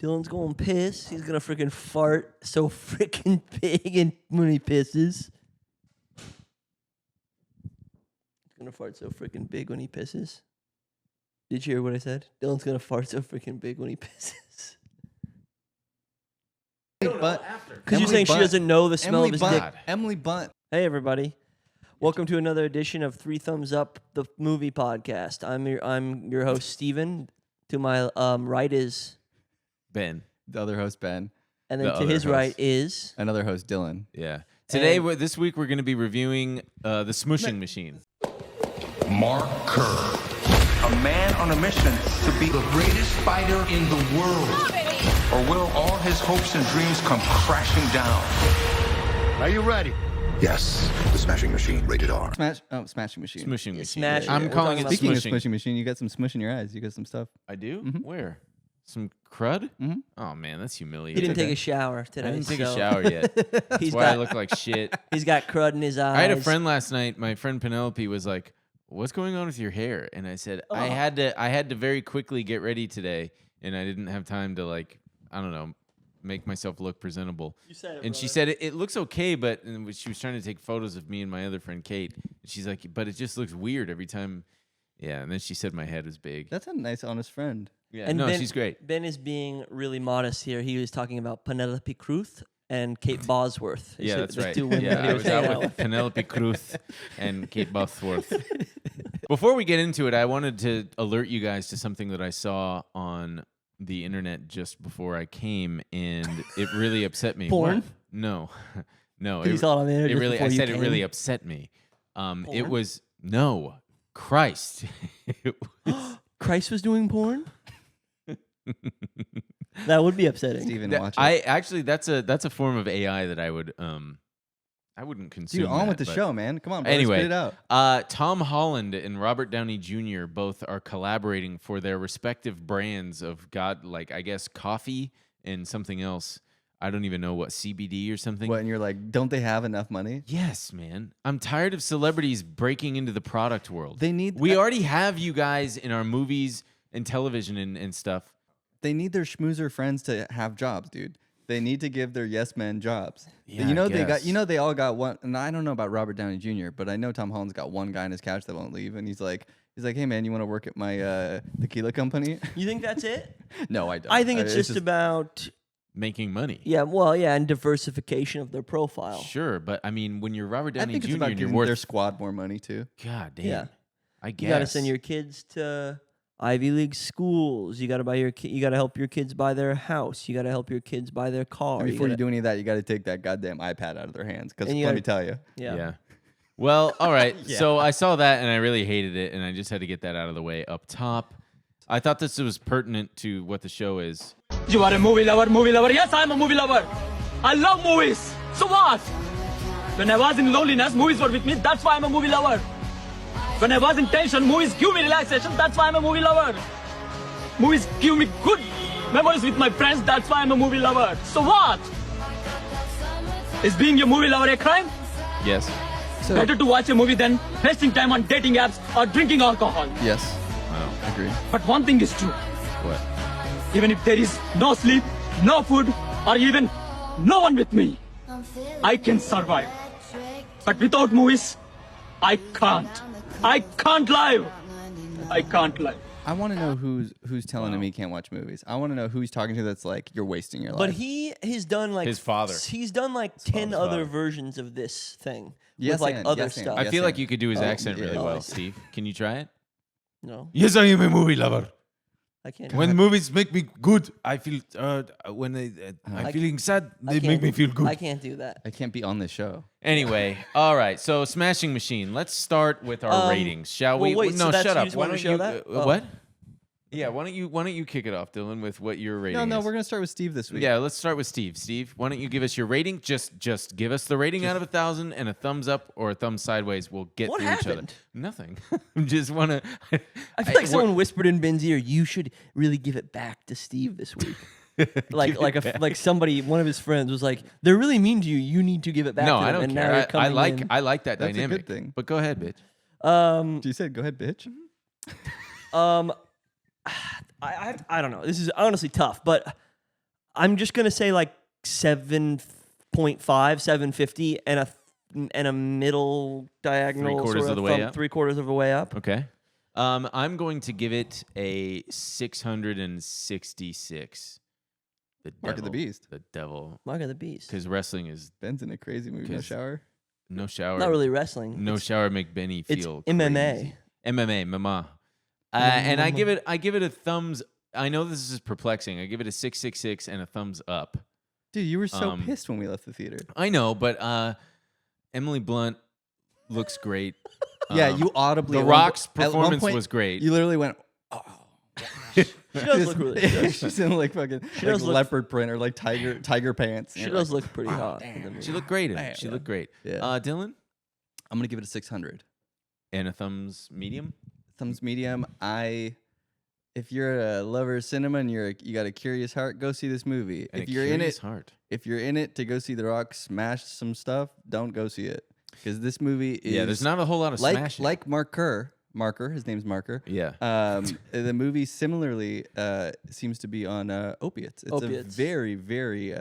Dylan's going piss. He's gonna freaking fart so freaking big and when he pisses. He's gonna fart so freaking big when he pisses. Did you hear what I said? Dylan's gonna fart so freaking big when he pisses. Because you're saying she doesn't know the smell of his dick. Emily Bunt. Hey everybody, welcome to another edition of Three Thumbs Up, the movie podcast. I'm your host Steven. To my right is Ben, the other host Ben, and then to his right is another host Dylan. Yeah. Today, this week, we're going to be reviewing the Smushing Machine. Mark Kerr, a man on a mission to be the greatest fighter in the world. Or will all his hopes and dreams come crashing down? Are you ready? Yes, the Smashing Machine, rated R. Smashing Machine. Smushing Machine. Smashing. I'm calling it Speaking Smushing. of Smushing Machine, you got some smush in your eyes. You got some stuff. I do? Mhm. Where? Some crud? Mm-hmm. Oh, man, that's he humiliating. didn't take a shower today. I didn't take a so shower yet. That's He's why I got- look like shit. He's got crud in his eyes. I had a friend last night. My friend Penelope was like, "What's going on with your hair?" And I said, I had to very quickly get ready today, and I didn't have time to, like, I don't know, make myself look presentable. You said it, and she said it looks okay, but and she was trying to take photos of me and my other friend Kate. And she's like, but it just looks weird every time. Yeah, and then she said my head was big. That's a nice, honest friend. Yeah, And no, Ben, she's great. Ben is being really modest here. He was talking about Penelope Cruz and Kate Bosworth. Yeah, that's The right. two women Yeah, he I was was hanging out out with Penelope Cruz and Kate Bosworth. Before we get into it, I wanted to alert you guys to something that I saw on the internet just before I came, and it really upset me. Porn? What? No, no. You saw it on the internet It just really. before I you said it really came? upset me. It Porn? was no, Christ. It was- Christ was doing porn? That would be upsetting. Steven, that- watch it. I actually that's a form of AI that I wouldn't consume. Dude, on with the but- show, man. Come on, brother, Anyway, spit it out. Tom Holland and Robert Downey Jr. both are collaborating for their respective brands of I guess coffee and something else. I don't even know what, CBD or something. What, and you're like, don't they have enough money? Yes, man. I'm tired of celebrities breaking into the product world. They need. We already have you guys in our movies and television and stuff. They need their schmoozer friends to have jobs, dude. They need to give their yes men jobs. Yeah, you know I they got. guess. You know they all got one. And I don't know about Robert Downey Jr., but I know Tom Holland's got one guy on his couch that won't leave, and he's like, hey man, you want to work at my tequila company? You think that's it? No, I don't. I think it's just about, Making money. and diversification of their profile. Sure, but I mean, when you're Robert I Downey think Jr. it's about and you're giving their worth, squad more money too. God damn, Yeah. I guess You got to send your kids to Ivy League schools. You got to you got to help your kids buy their house. You got to help your kids buy their car. And before you gotta- do any of that, you got to take that goddamn iPad out of their hands. Because And let you me tell you, yeah. Well, all right. So I saw that and I really hated it, and I just had to get that out of the way up top. I thought this was pertinent to what the show is. You are a movie lover, movie lover. Yes, I'm a movie lover. I love movies. So what? When I was in loneliness, movies were with me. That's why I'm a movie lover. When I was in tension, movies give me relaxation. That's why I'm a movie lover. Movies give me good memories with my friends. That's why I'm a movie lover. So what? Is being a movie lover a crime? Yes. Better to watch a movie than wasting time on dating apps or drinking alcohol. yes, Wow. agree. But one thing is true. What? Even if there is no sleep, no food, or even no one with me, I can survive. But without movies, I can't. I can't live. I can't live. I want to know who's telling him he can't watch movies. I want to know who he's talking to that's like, you're wasting your life. But he's done like His father. He's done like 10 other father. versions of this thing Yes, with like and, other yes, and. stuff. I Yes, feel like and. you could do his Oh, accent really yeah. well, Steve. Can you try it? No, Yes, I am a movie lover. I can't. When movies make me good, I feel. When I'm feeling sad, they make me feel good. I can't do that. I can't be on this show. Anyway, all right. So, Smashing Machine. Let's start with our ratings, shall we? well, wait, no, so that's- shut you up. just Why wanted don't to show you? that? Oh. What? Yeah. Why don't you kick it off, Dylan, with what your rating No, is? we're gonna start with Steve this week. Yeah, let's start with Steve. Steve, why don't you give us your rating? Just give us the rating out of 1,000 and a thumbs up or a thumbs sideways. We'll get What through each other. happened? Nothing. Just want to. I feel like someone whispered in Ben's ear, "You should really give it back to Steve this week." like somebody, one of his friends was like, "They're really mean to you. You need to give it back." No, to them. I don't and Now care. you're coming in. I like that That's a dynamic. good thing. But go ahead, bitch. You said, go ahead, bitch. I don't know. This is honestly tough, but I'm just gonna say like 7.5, 750, and a middle diagonal, Three-quarters sort of the way thumb, up? 3/4 of the way up. Okay. I'm going to give it a 666. The Mark of the devil. Beast. The devil. Mark of the Beast. Because wrestling is Ben's in a crazy movie. No 'Cause- shower. no shower. Not really wrestling. No It's- shower make Benny It's feel MMA. crazy. MMA, mama. And I give it a thumbs. I know this is perplexing. I give it a 666 and a thumbs up. Dude, you were so pissed when we left the theater. I know, but Emily Blunt looks great. Yeah, you audibly. The at one Rock's po- at one performance point, was great. You literally went, oh. She does look really good. She's in like fucking does look- leopard print or like tiger pants. She You're does like, look pretty hot. in the movie. She looked great in Damn. it. She looked great. Yeah. Dylan? I'm gonna give it a 600. And a thumbs medium? Thumbs medium. If you're a lover of cinema and you got a curious heart, go see this movie. And If a you're in curious it, heart. if you're in it to go see The Rock smash some stuff, don't go see it because this movie is Yeah, there's not a whole lot of smashing. like Marker. His name's Marker. Yeah. The movie similarly seems to be on opiates. It's Opiates. a very, very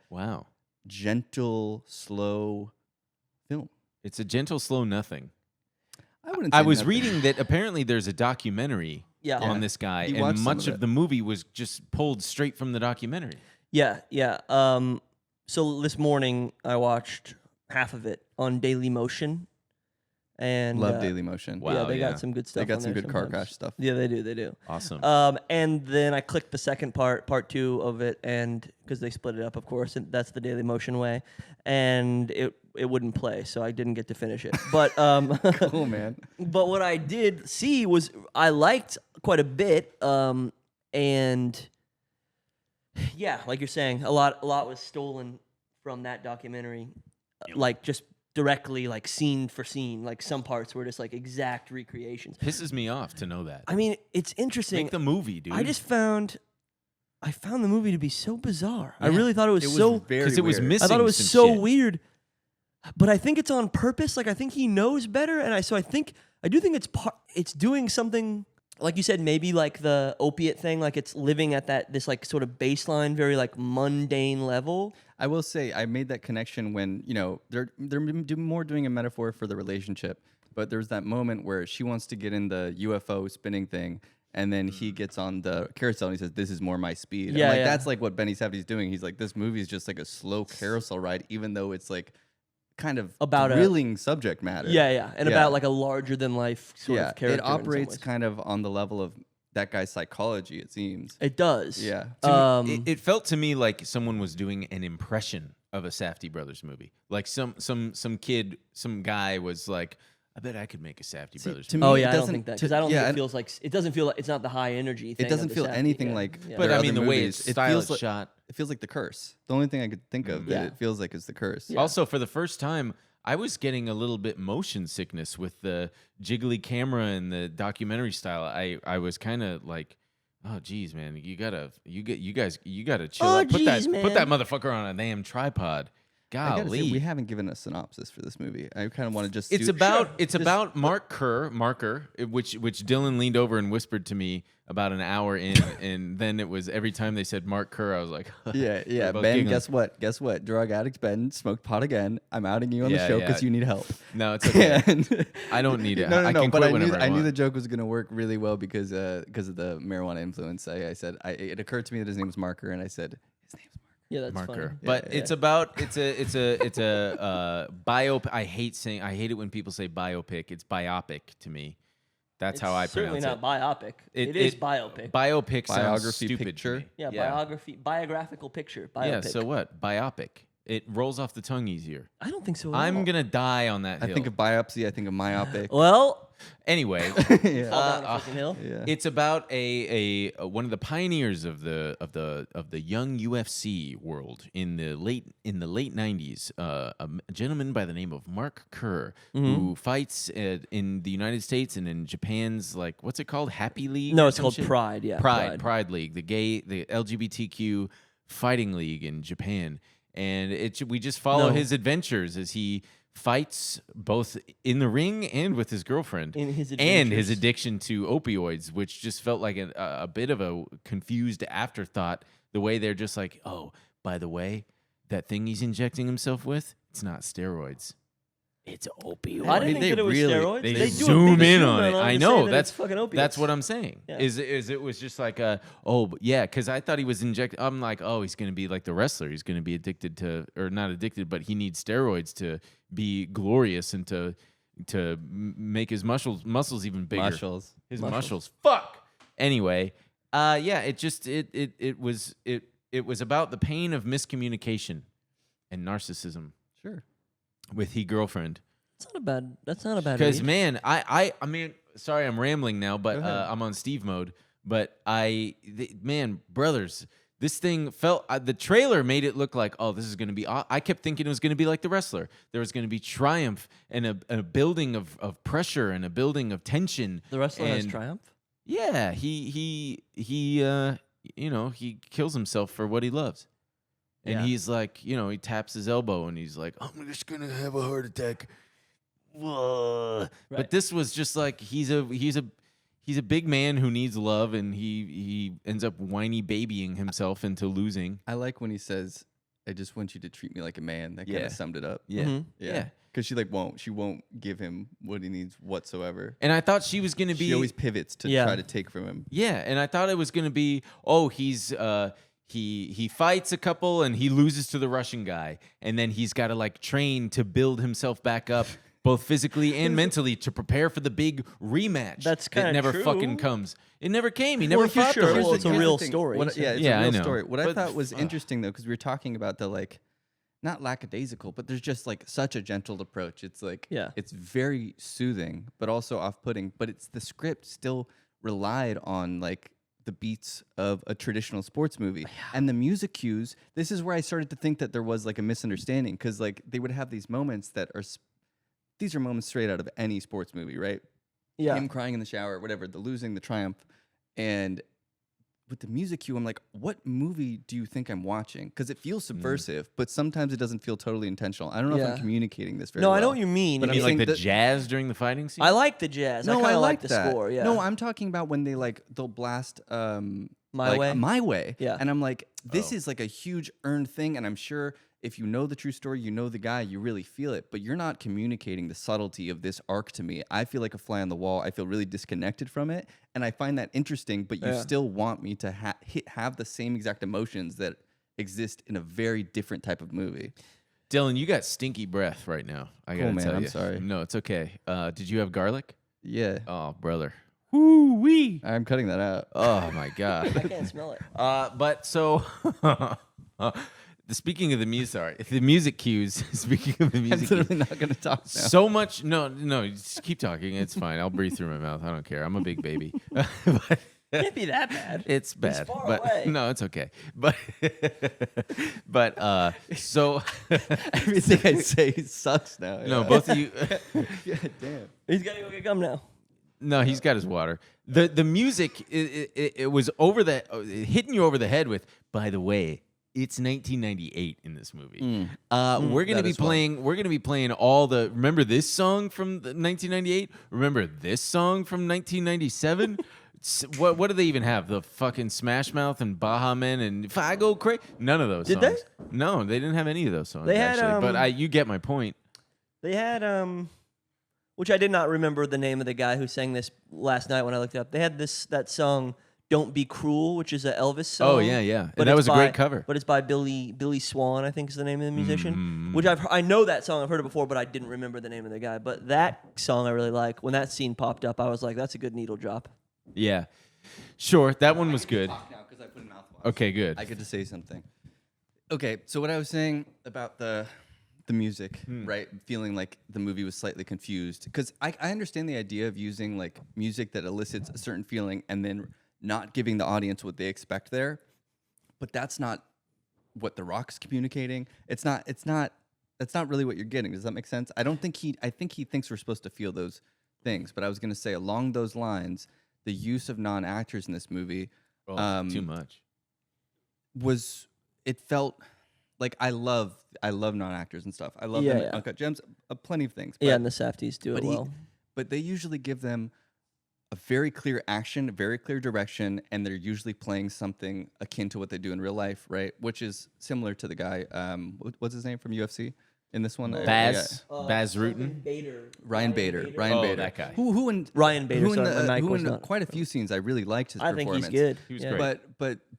Wow. gentle, slow film. It's a gentle, slow nothing. wouldn't. I say was nothing. reading that apparently there's a documentary Yeah. on this guy, You and watched some much of of it. the movie was just pulled straight from the documentary. Yeah. So this morning I watched half of it on Daily Motion, and Love Daily Motion. Wow. yeah, they yeah. got some good stuff. They got on some there good car sometimes. crash stuff. Yeah, they do. Awesome. And then I clicked the second part 2 of it, and because they split it up, of course, and that's the Daily Motion way, and it wouldn't play, so I didn't get to finish it. But Cool, man. but what I did see was I liked quite a bit, and yeah, like you're saying, a lot was stolen from that documentary, like just directly, like scene for scene. Like some parts were just like exact recreations. Pisses me off to know that. I mean, it's interesting. Make the movie, dude. I found the movie to be so bizarre. I Yeah. really thought it was It was so very because it was weird. missing. I thought it was some so shit. weird, but I think it's on purpose. Like I think he knows better, and I do think it's doing something. Like you said, maybe like the opiate thing, like it's living at this like sort of baseline, very like mundane level. I will say I made that connection when they're more doing a metaphor for the relationship, but there's that moment where she wants to get in the UFO spinning thing, and then he gets on the carousel and he says, "This is more my speed." Yeah, I'm like, yeah. that's like what Benny Safdie's doing. He's like, this movie is just like a slow carousel ride, even though it's like kind of About thrilling subject matter. Yeah, and Yeah. about like a larger than life sort of character. it in some operates ways. kind of on the level of that guy's psychology. It seems. It does. Yeah. It felt to me like someone was doing an impression of a Safdie Brothers movie. Like some kid, some guy was like, "I bet I could make a Safdie Brothers to movie." Oh me, yeah, it I don't doesn't- think that to- because I don't yeah, think and- it feels like it doesn't feel like it's not the high energy thing. It doesn't of the feel Safdie, anything yeah. like. Yeah. But their I mean, other the way movies. it's It style feels is like, shot. It feels like The Curse. The only thing I could think of Yeah. that it feels like is The Curse. Also, for the first time, I was getting a little bit motion sickness with the jiggly camera and the documentary style. I was kind of like, "Oh, geez, man, you guys gotta chill Oh, out. Put geez, that man. motherfucker on a damn tripod." I gotta say, we Golly. haven't given a synopsis for this movie. I kind of want to just. It's do- about Marker, which Dylan leaned over and whispered to me about an hour in, and then it was every time they said Mark Kerr, I was like, Yeah, we yeah. were both Ben, giggling. guess what? Drug addict Ben smoked pot again. I'm outing you on Yeah, the show yeah. because you need help. No, it's okay. And- I don't need it. No, I no, can but quit I knew whenever I knew want. the joke was gonna work really well because of the marijuana influence. I said it occurred to me that his name was Marker, and I said his name's Marker. Yeah, that's Marker, funny. but Yeah, it's a biopic. I hate it when people say biopic. It's biopic to me. That's how I It's certainly pronounce not biopic. It is biopic. Biopic sounds Biography stupid picture? to me. yeah, biographical picture. Biopic. Yeah, so what? Biopic. It rolls off the tongue easier. I don't think so. At all. I'm gonna die on that I hill. think of biopsy. I think of myopic. Well, Anyway, Yeah. fall down a freaking hill. Yeah. it's about a one of the pioneers of the young UFC world in the late 90s. A gentleman by the name of Mark Kerr, who fights in the United States and in Japan's what's it called? Happy League? No, or it's some called shit? Pride. Yeah, Pride League, the LGBTQ fighting league in Japan, and we just follow No. his adventures as he fights both in the ring and with his girlfriend, In his and his adventures. addiction to opioids, which just felt like a bit of a confused afterthought The way they're just like, oh, by the way, that thing he's injecting himself with, it's not steroids. It's opioids. I didn't think that it was steroids. They do a zoom big in zoom on it. to I say know. that That's it's fucking opiates. That's what I'm saying. Yeah. Is it was just like yeah, because I thought he was injecting. I'm like, oh, he's gonna be like the wrestler. He's gonna be addicted to, or not addicted, but he needs steroids to be glorious and to make his muscles even bigger. His muscles. Fuck. Anyway, yeah, it was about the pain of miscommunication and narcissism Sure. with he girlfriend. That's not a bad. Because read. man, I mean, sorry, I'm rambling now, but Go ahead. I'm on Steve mode. But man, brothers, this thing felt. The trailer made it look like, oh, this is going to be. I kept thinking it was going to be like The Wrestler. There was going to be triumph and a building of pressure and a building of tension. The Wrestler has and- triumph. Yeah, he he kills himself for what he loves. And Yeah. he's like, he taps his elbow and he's like, I'm just going to have a heart attack. Whoa. But Right. this was just like he's a big man who needs love, and he ends up whiny babying himself into losing. I like when he says, "I just want you to treat me like a man." That kind Yeah. of summed it up. Yeah. Mhm. Yeah. Because she won't give him what he needs whatsoever. And I thought she was going to be She always pivots to Yeah. try to take from him. Yeah, and I thought it was going to be, oh, he's he fights a couple and he loses to the Russian guy, and then he's got to like train to build himself back up both physically and mentally to prepare for the big rematch. That's that kinda never true. fucking comes. It never came. He never Well, fought sure. the Well, Russian it's a guy. real the thing. story, What, so- yeah, it's Yeah, I a real know. story. What I But thought was interesting though, because we were talking about the like, not lackadaisical, but there's just like such a gentle approach. It's like, Yeah. it's very soothing, but also off-putting. But it's the script still relied on like the beats of a traditional sports movie and the music cues. This is where I started to think that there was like a misunderstanding, because like they would have these moments that are. These are moments straight out of any sports movie, right? Yeah. Him crying in the shower, whatever, the losing, the triumph. And with the music cue, I'm like, what movie do you think I'm watching? Because it feels subversive, but sometimes it doesn't feel totally intentional. I don't know if Yeah. I'm communicating this very No, well. I know what you mean. But You I'm mean like saying the that- jazz during the fighting scene? I like the jazz. I No, kind I of like the that. score. Yeah. No, I'm talking about when they'll blast My Way? My Way. Yeah. And I'm like, this is like a huge earned thing, and I'm sure if you know the true story, you know the guy, you really feel it, but you're not communicating the subtlety of this arc to me. I feel like a fly on the wall. I feel really disconnected from it, and I find that interesting, but you still want me to have the same exact emotions that exist in a very different type of movie. Dylan, you got stinky breath right now. I Cool, gotta man. tell I'm you. sorry. No, it's okay. Did you have garlic? Yeah. Oh, brother. Woo wee. I'm cutting that out. Oh my god. I can't smell it. But so, speaking of the music, sorry, the music cues. Speaking of the I'm music, literally cues, not going to talk now. so much. No, just keep talking. It's fine. I'll breathe through my mouth. I don't care. I'm a big baby. But Can't be that bad. it's bad. far but away. no, it's okay. But so Everything I say sucks now. no, Yeah. both of you. God damn. He's got to go get gum now. No, he's got his water. The music it was over the hitting you over the head with. By the way, it's 1998 in this movie. We're gonna that be as well. playing. We're gonna be playing all the. Remember this song from 1998? Remember this song from 1997? What do they even have? The fucking Smash Mouth and Baha Men and If I Go Crazy? None of those Did songs. No, they didn't have any of those songs. They had, actually, but you get my point. They had which I did not remember the name of the guy who sang this last night when I looked it up. They had that song "Don't Be Cruel," which is an Elvis song. Oh, yeah. And But that it's was a by- great cover. But it's by Billy Swan, I think is the name of the musician. Mm-hmm. Which I know that song. I've heard it before, but I didn't remember the name of the guy. But that song I really like. When that scene popped up, I was like, "That's a good needle drop." Yeah, sure. That one was good. Talk now 'cause I put a mouthwash. Okay, good. I get to say something. Okay, so what I was saying about the music, right? Feeling like the movie was slightly confused, because I understand the idea of using like music that elicits a certain feeling and then not giving the audience what they expect there, but that's not what The Rock's communicating. It's not. That's not really what you're getting. Does that make sense? I think he thinks we're supposed to feel those things, but I was gonna say along those lines, the use of non-actors in this movie Too much. it felt like I love non-actors and stuff. I love Yeah, them in yeah. Uncut Gems, plenty of things. Yeah, and the Safdies do it but well. but they usually give them a very clear action, a very clear direction, and they're usually playing something akin to what they do in real life, right? Which is similar to the guy, what's his name from UFC in this one? Baz Rutten. Ryan Bader. That guy. Who in Ryan Bader, who in, sorry, my mic who was in not- quite a few scenes I really liked his I think performance. he's good. He was Yeah. great.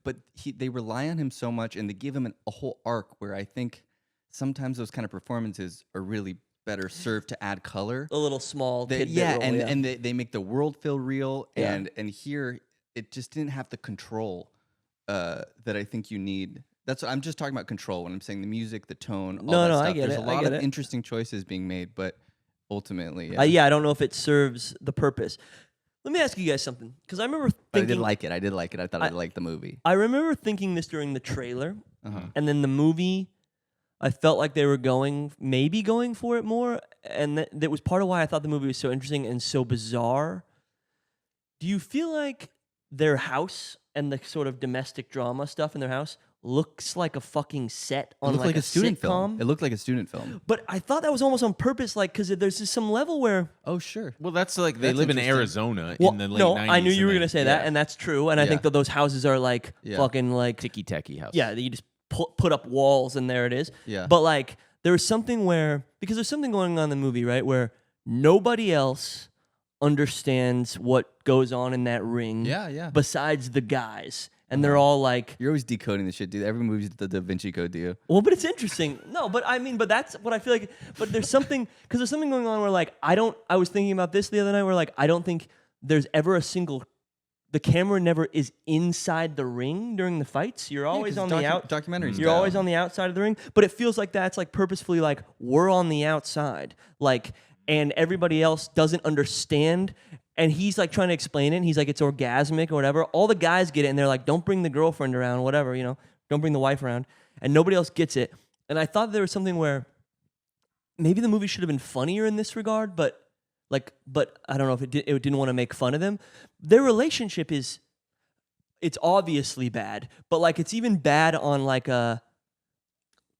But they rely on him so much, and they give him a whole arc where I think sometimes those kind of performances are really better served to add color. A little small. They, tidbit yeah, role, and they make the world feel real, Yeah. and here it just didn't have the control that I think you need. That's what I'm just talking about control when I'm saying the music, the tone, all that No, stuff. I get There's it, a I lot get of it. interesting choices being made, but ultimately, I don't know if it serves the purpose. Let me ask you guys something, because I remember But I thinking. did like it. I did like it. I thought I liked the movie. I remember thinking this during the trailer, Uh-huh. and then the movie. I felt like they were maybe going for it more, and that was part of why I thought the movie was so interesting and so bizarre. Do you feel like their house and the sort of domestic drama stuff in their house looks like a fucking set It on looked like a student sitcom? film. It looked like a student film. But I thought that was almost on purpose, like because there's just some level where. Oh, sure. Well, that's like they That's live in interesting. Arizona Well, in the late no, 90s. I knew you were and gonna say that, yeah. and that's true. And I think Yeah. that those houses are like Yeah. fucking like ticky-tacky house. yeah, that you just put up walls and there it is. Yeah. But like there was something where because there's something going on in the movie, right, where nobody else understands what goes on in that ring. Yeah, yeah. Besides the guys, and they're all like, You're always decoding the shit, dude. Every movie's the Da Vinci Code, do you? well, but it's interesting. No, but I mean, but that's what I feel like. But there's something because there's something going on where like I was thinking about this the other night where like I don't think there's ever a single. The camera never is inside the ring during the fights. You're always 'cause on the out. documentaries You're style. always on the outside of the ring, but it feels like that's like purposefully like we're on the outside, like, and everybody else doesn't understand. And he's like trying to explain it. And he's like, it's orgasmic or whatever. All the guys get it, and they're like, don't bring the girlfriend around, whatever, don't bring the wife around. And nobody else gets it. And I thought there was something where maybe the movie should have been funnier in this regard, but I don't know if it didn't want to make fun of them. Their relationship it's obviously bad, but like it's even bad on like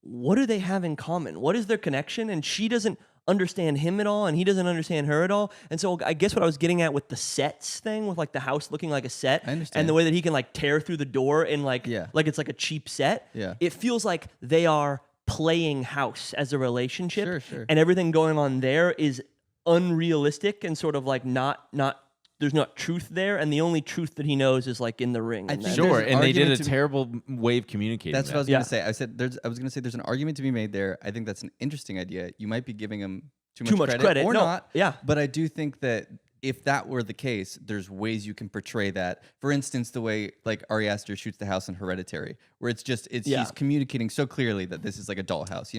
what do they have in common? What is their connection? And she doesn't understand him at all, and he doesn't understand her at all. And so I guess what I was getting at with the sets thing, with like the house looking like a set, I understand. and the way that he can like tear through the door and like it's like a cheap set. Yeah. It feels like they are playing house as a relationship, Sure. and everything going on there is unrealistic and sort of like not there's not truth there, and the only truth that he knows is like in the ring. I and think that- Sure, There's an and they did a argument to be- terrible way of communicating. That's what I was that. going to say. I was going to say there's an argument to be made there. I think that's an interesting idea. You might be giving him too much credit or No, not. yeah. But I do think that if that were the case, there's ways you can portray that. For instance, the way like Ari Aster shoots the house in Hereditary, where he's communicating so clearly that this is like a dollhouse.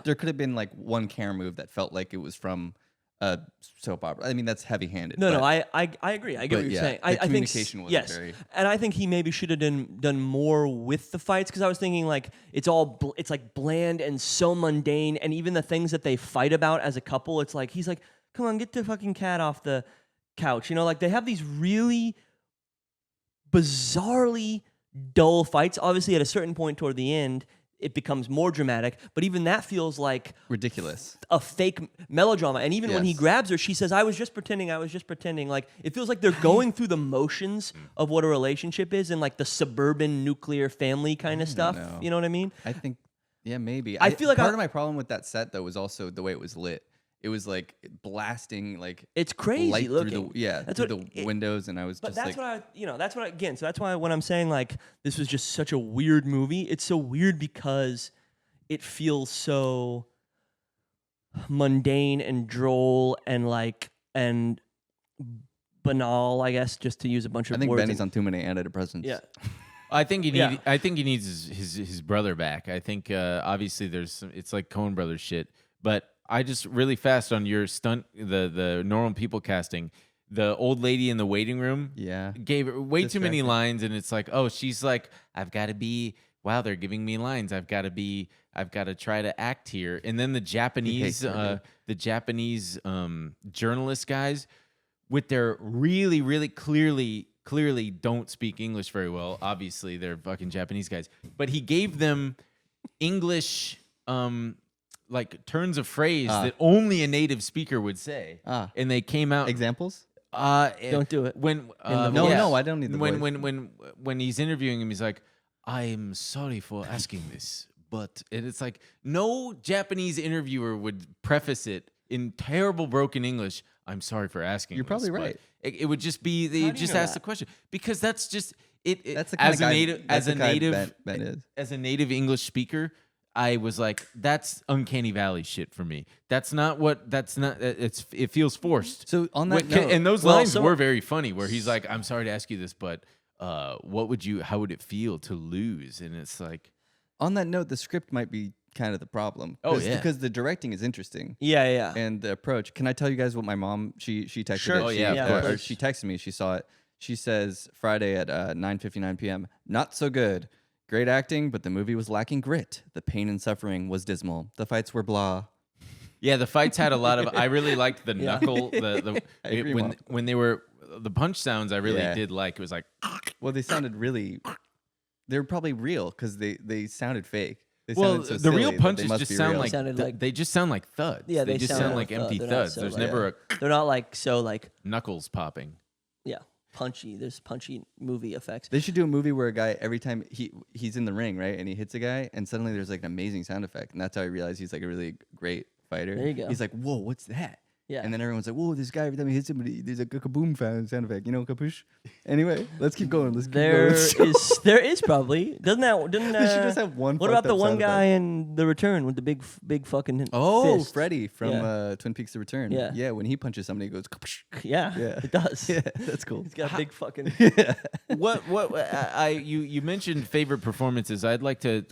There could have been like one camera move that felt like it was from a soap opera. I mean, that's heavy-handed. No, but I agree. I get but what you're yeah, saying. the I think communication wasn't yes, very- and I think he maybe should have done more with the fights because I was thinking like it's like bland and so mundane, and even the things that they fight about as a couple, it's like he's like, come on, get the fucking cat off the couch. Like they have these really bizarrely dull fights. Obviously, at a certain point toward the end, it becomes more dramatic, but even that feels like ridiculous. a fake melodrama. And even when he Yes. grabs her, she says, I was just pretending. Like, it feels like they're going through the motions of what a relationship is and like the suburban nuclear family kind of stuff. know. You know what I mean? I think, yeah, maybe. I feel like part of my problem with that set though was also the way it was lit. It was like blasting like It's crazy light looking. through the windows, and I was But just that's like, again, so that's why when I'm saying like this was just such a weird movie, it's so weird because it feels so mundane and droll and like and banal, I guess, just to use a bunch of I think words. Benny's on too many antidepressants. Yeah. I think he Yeah. needs his brother back. I think obviously it's like Coen Brothers shit. But I just really fast on your stunt, the normal people casting. The old lady in the waiting room, gave her way too many lines, and it's like, oh, she's like, I've got to be. Wow, they're giving me lines. I've got to try to act here. And then the Japanese journalist guys with their really, really clearly don't speak English very well. Obviously, they're fucking Japanese guys. But he gave them English like turns of phrase that only a native speaker would say. And they came out. Examples? Don't do it. When No, I don't need the voice. when he's interviewing him, he's like, "I'm sorry for asking this, but," and it's like no Japanese interviewer would preface it in terrible broken English. "I'm sorry for asking." You're this," probably but right. It would just be they do you just know ask that? the question because that's just it. That's the kind as of a guy, native that's as a the guy native Ben is. as a native English speaker. I was like, that's Uncanny Valley shit for me. That's not what. That's not. It feels forced. So on that Wait, note, and those well, lines so- were very funny. Where he's like, "I'm sorry to ask you this, but what would you? How would it feel to lose?" And it's like, on that note, the script might be kind of the problem. Oh, yeah. Because the directing is interesting. Yeah. And the approach. Can I tell you guys what my mom? She texted Sure. it. Oh, She, yeah, of course. or she texted me. She saw it. She says Friday at 9:59 p.m. Not so good. Great acting, but the movie was lacking grit. The pain and suffering was dismal. The fights were blah. yeah, the fights had a lot of. I really liked the knuckle. I agree, Mom. When they were the punch sounds. I really Yeah. did like. It was like, Well, they sounded really. They were probably real because they sounded fake. They well, sounded so the silly real that they punches must just be sound real. like, Sounded like- they just sound like thuds. Yeah, they they just sound sound like like empty thud. They're not thuds. so There's like- never a They're not like so like knuckles popping. punchy. There's punchy movie effects. They should do a movie where a guy every time he's in the ring, right, and he hits a guy, and suddenly there's like an amazing sound effect, and that's how I realized he's like a really great fighter. There you go. He's like, whoa, what's that? Yeah. And then everyone's like, whoa, this guy every time he hits somebody, there's a kaboom sound effect, kapoosh. Anyway, let's keep going. Let's keep There going. there is probably didn't They should just have one What about fucked the up one sound guy effect. in The Return with the big fucking Oh, fist? Freddy from Yeah. Twin Peaks: The Return. Yeah. Yeah, when he punches somebody, he goes, kapoosh. Yeah, Yeah. it does. Yeah, that's cool. He's got a big fucking. what you mentioned favorite performances. I'd like to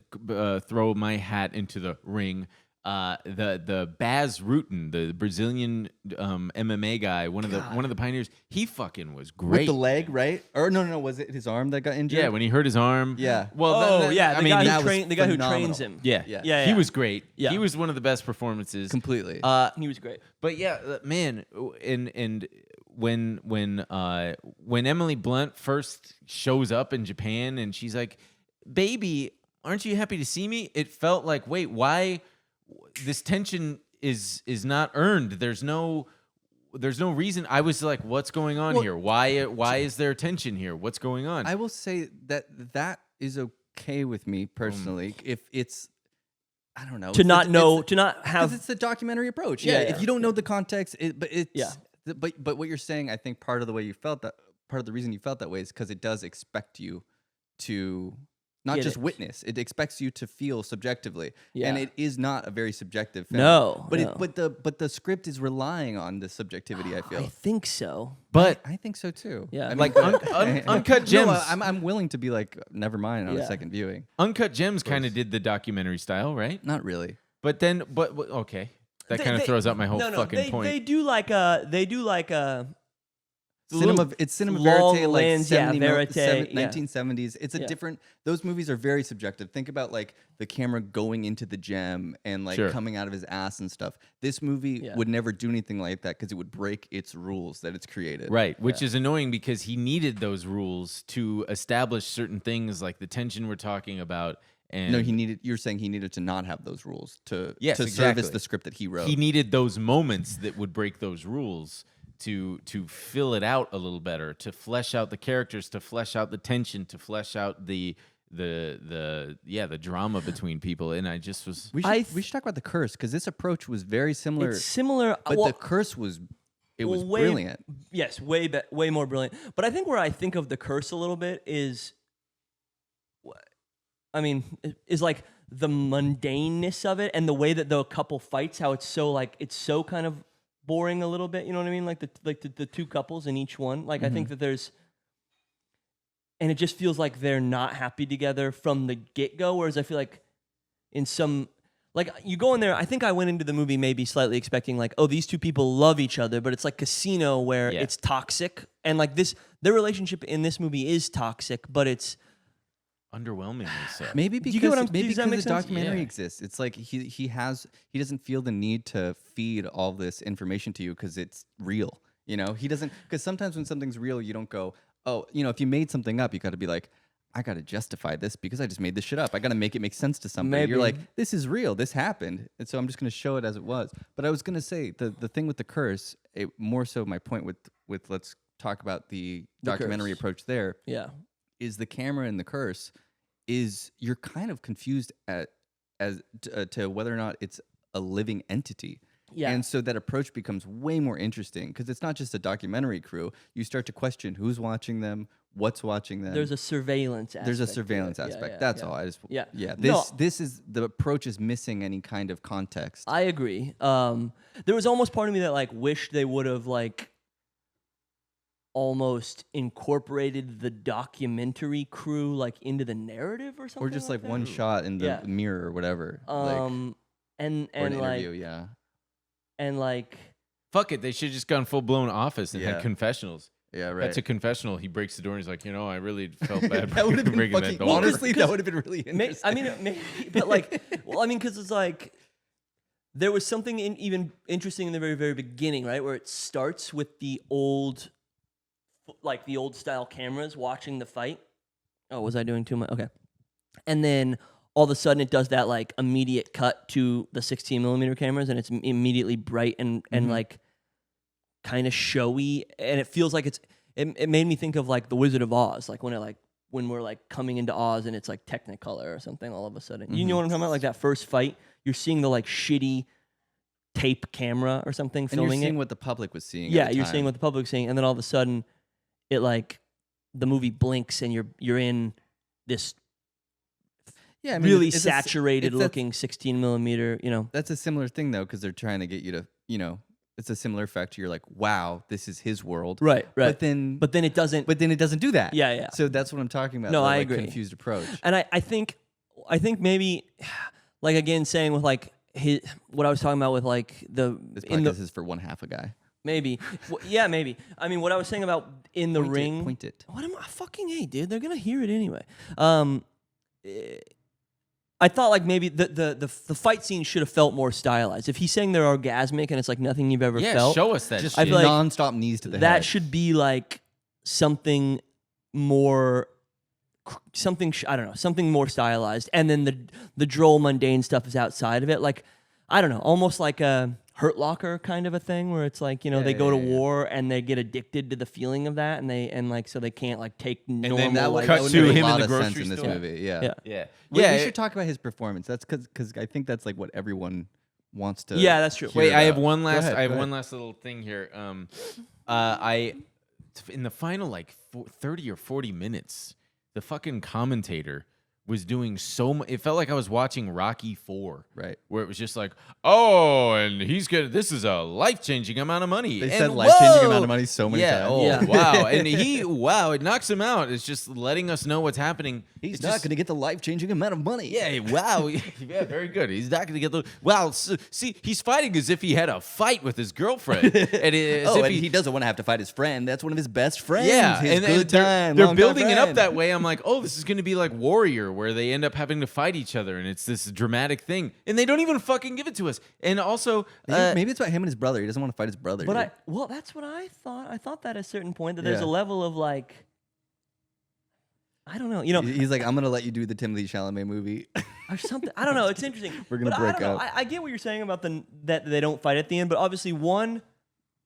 throw my hat into the ring. The Baz Rutten, the Brazilian MMA guy, one of the pioneers. He fucking was great. With the leg, right? Or no, was it his arm that got injured? Yeah, when he hurt his arm. Yeah. Well, Oh yeah, I mean, the that was guy who phenomenal. trains him. yeah, Yeah. he was great. Yeah. He was one of the best performances. completely. He was great. But yeah, man, and when Emily Blunt first shows up in Japan and she's like, "Baby, aren't you happy to see me?" It felt like, wait, why? This tension is not earned. There's no reason. I was like, what's going on here? Why is there tension here? What's going on? I will say that is okay with me personally. If it's, I don't know, To not know, to not because have. it's the documentary approach. Yeah, Yeah, yeah. if you don't know the context, but it's Yeah. But what you're saying, I think part of the way you felt that, part of the reason you felt that way is because it does expect you to not Get just it. witness. It expects you to feel subjectively, Yeah. and it is not a very subjective film. No, but no. but the script is relying on the subjectivity. I feel. I think so. but I think so too. Yeah. I mean, like but- Uncut Gems. No, I'm willing to be like, never mind on a Yeah. second viewing. Uncut Gems kind of did the documentary style, right? Not really. But then, okay, that kind of throws out my whole fucking point. They do like a. It's cinema long verite, like lens, yeah, 70 verite, yeah. 1970s. It's a Yeah. different. Those movies are very subjective. Think about like the camera going into the gem and like Sure. coming out of his ass and stuff. This movie Yeah. would never do anything like that because it would break its rules that it's created. Right, which is annoying because he needed those rules to establish certain things like the tension we're talking about. And No, he needed. You're saying he needed to not have those rules to Yes, service exactly. the script that he wrote. he needed those moments that would break those rules to fill it out a little better, to flesh out the characters, to flesh out the tension, to flesh out the drama between people. And I just was we should talk about the curse because this approach was very similar. It's similar, but well, the curse was way- brilliant. Yes, way more brilliant. But I think where I think of the curse a little bit is, is like the mundaneness of it and the way that the couple fights. How it's so kind of boring a little bit. You know what I mean? Like the two couples in each one. Like I think that there's, and it just feels like they're not happy together from the get go. Whereas I feel like in some. Like, you go in there, I think I went into the movie maybe slightly expecting, like, oh, these two people love each other, but it's like Casino where Yeah. it's toxic. And, like, their relationship in this movie is toxic, but it's... underwhelmingly so. Maybe you because get what I'm- maybe does that because make the sense? documentary Yeah. exists. It's like he doesn't feel the need to feed all this information to you because it's real. You know, he doesn't, because sometimes when something's real, you don't go, oh, if you made something up, you got to be like, I got to justify this because I just made this shit up. I got to make it make sense to somebody. Maybe. You're like, this is real. This happened. And so I'm just going to show it as it was. But I was going to say the thing with the curse, more so my point with let's talk about the documentary curse. approach there, Yeah. is the camera in the curse is you're kind of confused to whether or not it's a living entity. Yeah. And so that approach becomes way more interesting because it's not just a documentary crew. You start to question who's watching them, what's watching them. There's a surveillance aspect. There's a to it. surveillance Yeah, aspect. yeah, That's yeah. all. I just Yeah. This is the approach is missing any kind of context. I agree. There was almost part of me that like wished they would have like almost incorporated the documentary crew like into the narrative or something. Or just like that. one shot in the Yeah. mirror or whatever. And or an like interview, yeah. and like Fuck it. They should have just gone full blown Office and Yeah. had confessionals. Yeah, right. That's a confessional. He breaks the door and he's like, I really felt bad that would have been breaking fucking, that door. honestly, that would have been really May, interesting. I mean, maybe, but like, well, I mean, because it's like there was something even interesting in the very, very beginning, right, where it starts with the old style cameras watching the fight. Oh, was I doing too much? Okay, and then all of a sudden it does that like immediate cut to the 16 millimeter cameras, and it's immediately bright and like kind of showy, and it feels like it made me think of like the Wizard of Oz, like when we're like coming into Oz and it's like Technicolor or something all of a sudden. You know what I'm talking about? Like that first fight, you're seeing the like shitty tape camera or something and filming you're seeing it. what the public was seeing. Yeah, at the you're time. seeing what the public's seeing, and then all of a sudden, it like the movie blinks and you're in this Yeah, I mean, really it's saturated it's looking 16 millimeter. That's a similar thing though, because they're trying to get you to, it's a similar effect. You're like, wow, this is his world. Right. But then it doesn't. But then it doesn't do that. Yeah, yeah. So that's what I'm talking about. No, the, I like, agree. Confused approach. And I think maybe, like again, saying with like what I was talking about with like This podcast is for one half a guy. maybe, yeah, maybe. I mean, what I was saying about in the ring. Point it. What am I fucking hey, dude? They're gonna hear it anyway. I thought like maybe the fight scene should have felt more stylized. If he's saying they're orgasmic and it's like nothing you've ever Yeah, felt, show us that Just shit. I feel like nonstop knees to the that head. should be like something more. I don't know, something more stylized, and then the droll mundane stuff is outside of it. Like I don't know, almost like a Hurt Locker kind of a thing, where it's like they go to war and they get addicted to the feeling of that, and so they can't like take normal. then that would, Cut that would to make him a in lot the of grocery sense in this store. movie. Yeah. Yeah. Yeah. We Yeah. should talk about his performance. That's because I think that's like what everyone wants to. Yeah, that's true. hear Wait, I have about. one last. ahead, I have go one ahead. last little thing here. In the final like 30 or 40 minutes, the fucking commentator was doing so much. It felt like I was watching Rocky IV, Right. where it was just like, oh, and he's good. This is a life-changing amount of money. They And said life-changing whoa! amount of money so many yeah, times. Oh, Yeah. wow. And it knocks him out. It's just letting us know what's happening. He's It's not just- going to get the life-changing amount of money. Yeah, wow. Yeah, very good. He's not going to get the. Wow. See, he's fighting as if he had a fight with his girlfriend. And He doesn't want to have to fight his friend. That's one of his best friends. Yeah, his and good time. they're longtime building it up friend. that way. I'm like, oh, this is going to be like Warrior, where they end up having to fight each other, and it's this dramatic thing, and they don't even fucking give it to us. And also, Maybe it's about him and his brother. He doesn't want to fight his brother. But dude. that's what I thought. I thought that at a certain point that there's Yeah. a level of like, I don't know, He's like, I'm going to let you do the Timothée Chalamet movie. or something. I don't know. It's interesting. We're gonna But break I don't know. up. I get what you're saying about that they don't fight at the end, but obviously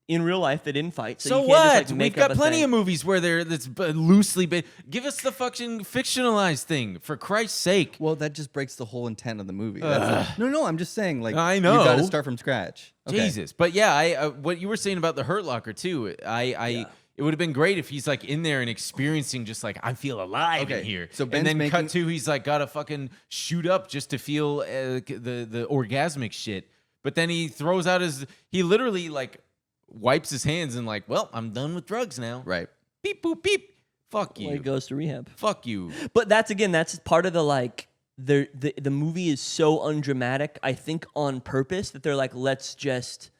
in real life they didn't fight. So, so you can't what? Just, like, make We've up got a plenty thing. of movies where that's loosely based. Give us the fucking fictionalized thing, for Christ's sake. Well, that just breaks the whole intent of the movie. No, I'm just saying, like, I you got to know. start from scratch. Okay. Jesus. But yeah, I what you were saying about the Hurt Locker too. It would have been great if he's like in there and experiencing just like I feel alive in Okay, here. so and Ben's then cut making- to he's like got to fucking shoot up just to feel the orgasmic shit. But then he throws out he literally like wipes his hands and like, well, I'm done with drugs now. Right. Beep boop beep. Fuck you. Well, he goes to rehab. Fuck you. But that's part of the like the movie is so undramatic. I think on purpose that they're like, let's just.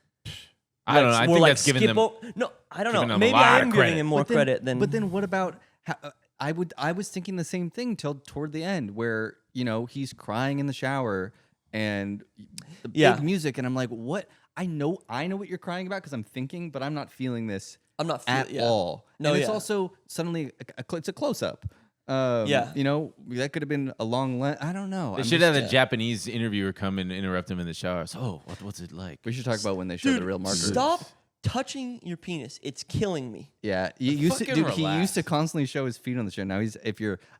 I don't know. I we're think like that's giving them. No, I don't giving know. them a Maybe lot I of am credit. giving him more credit than. But then what about? I was thinking the same thing till toward the end, where he's crying in the shower and the Yeah. big music, and I'm like, what? I know what you're crying about because I'm thinking, but I'm not feeling this. I'm not at yeah. all. No, and it's yeah. also suddenly it's a close up. Yeah. You know, that could have been a long I don't know. They I'm should just- have a Japanese interviewer come and interrupt him in the shower. So, what's it like? We should talk about when they show Dude, the real marker. stop touching your penis. It's killing me. Yeah, he used to, Fucking dude, he relax. used to constantly show his feet on the show. Now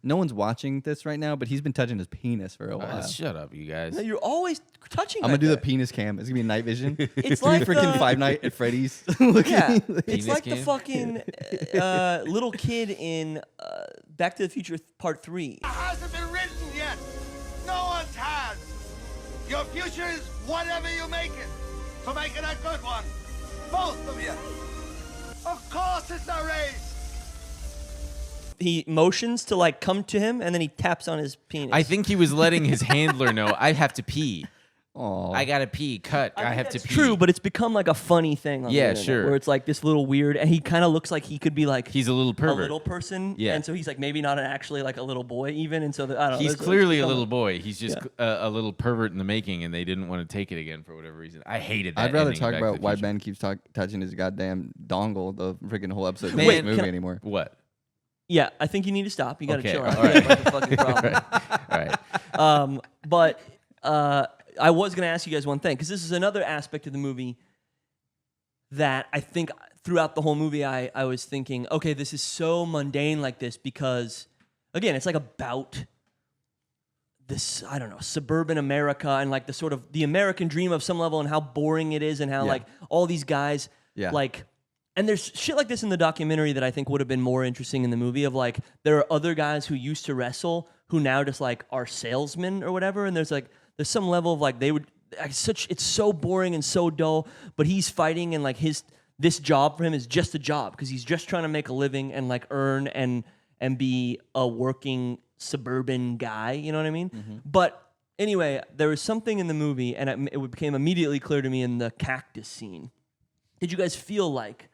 no one's watching this right now, but he's been touching his penis for a while. Shut up, you guys. No, you're always touching. I'm gonna right do the there. penis cam. It's gonna be night vision. It's gonna be like freaking the- Five Night at Freddy's. Looking Yeah, like- it's Penis like the cam? fucking little kid in Back to the Future Part 3. Hasn't been written yet. No one's has. Your future is whatever you make it. So make it a good one. Both of you. Of course it's a race. He motions to like come to him, and then he taps on his penis. I think he was letting his handler know, I have to pee. Aw. I gotta pee. Cut. I, think have to that's pee. true, but it's become like a funny thing. On the Yeah, internet, sure. Where it's like this little weird, and he kind of looks like he could be like He's a little a pervert. little person. Yeah. and so he's like maybe not actually like a little boy even, and so I don't know. He's it's clearly a become little boy. He's just Yeah. a little pervert in the making, and they didn't want to take it again for whatever reason. I hated that. I'd rather ending of talk Back to about the why Future. Ben keeps touching his goddamn dongle the freaking whole episode. Man, Wait, can movie I- anymore. What? Yeah, I think you need to stop. You got to Okay, chill all out. right. You have a fucking problem. All right. But I was going to ask you guys one thing, because this is another aspect of the movie that I think throughout the whole movie I was thinking, okay, this is so mundane like this because, again, it's like about this, I don't know, suburban America and like the sort of the American dream of some level and how boring it is and how Yeah. like all these guys Yeah. like... And there's shit like this in the documentary that I think would have been more interesting in the movie of like, there are other guys who used to wrestle who now just like are salesmen or whatever. And there's some level of like, it's so boring and so dull, but he's fighting and like this job for him is just a job because he's just trying to make a living and like earn and be a working suburban guy. You know what I mean? Mm-hmm. But anyway, there was something in the movie and it became immediately clear to me in the cactus scene. Did you guys feel like,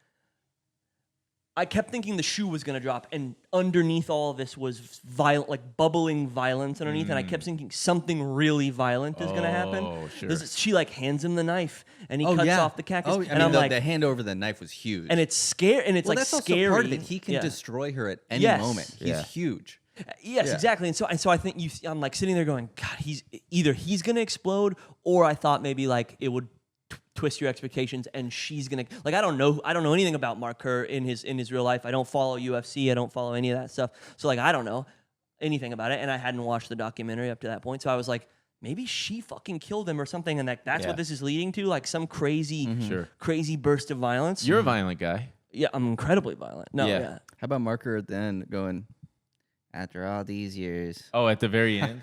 I kept thinking the shoe was going to drop, and underneath all of this was violent, like bubbling violence underneath, and I kept thinking something really violent is going to happen. Oh, sure. She like hands him the knife, and he cuts off the cactus, Oh, and I'm the, like, the hand over the knife was huge. and it's scary, and it's well, like that's scary. also part of it. He can Yeah. destroy her at any Yes. moment. He's Yeah. huge. Yes, Yeah. exactly. And so I think I'm like sitting there going, God, he's going to explode, or I thought maybe like it would twist your expectations and she's gonna like I don't know anything about Mark Kerr in his real life. I don't follow UFC, I don't follow any of that stuff, so like I don't know anything about it, and I hadn't watched the documentary up to that point, so I was like, maybe she fucking killed him or something, and that's Yeah. what this is leading to, like some crazy Sure. crazy burst of violence. You're a violent guy. Yeah, I'm incredibly violent. No, Yeah. yeah. How about Marker at the end going, after all these years? Oh, at the very end?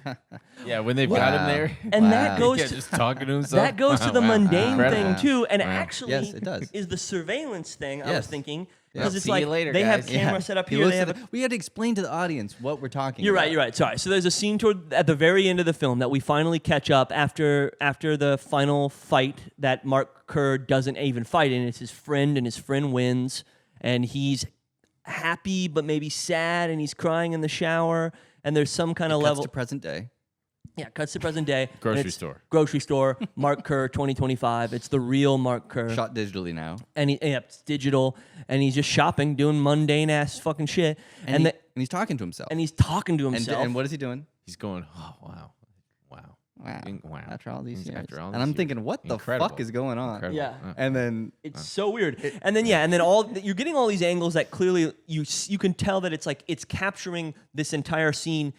Yeah, when they've got him Wow. there. And that Wow. goes Yeah, to just talking to himself. that goes to the Wow. mundane Incredible. thing too, and Wow. actually, Yes, it does. is the surveillance thing. I was Yes. thinking Yeah. because it's See like you later, they have guys. cameras set up He here. looks They at have we had to explain to the audience what we're talking You're about. right. You're right. Sorry. So there's a scene at the very end of the film that we finally catch up after the final fight that Mark Kerr doesn't even fight in. It's his friend, and his friend wins, and he's happy but maybe sad, and he's crying in the shower. And there's some kind of Cuts level. to present day. Yeah, cuts to present day. and Grocery it's store. Grocery store. Mark Kerr, 2025. It's the real Mark Kerr. Shot digitally now. And it's digital, and he's just shopping, doing mundane ass fucking shit, and He's talking to himself. he's talking to And himself. what is he doing? He's going, oh, wow. Wow. Wow. Wow. After all these years. After all and these I'm years. thinking, what the Incredible. fuck is going on? Incredible. Yeah. And then It's so weird. And then you're getting all these angles that clearly you can tell that it's capturing this entire scene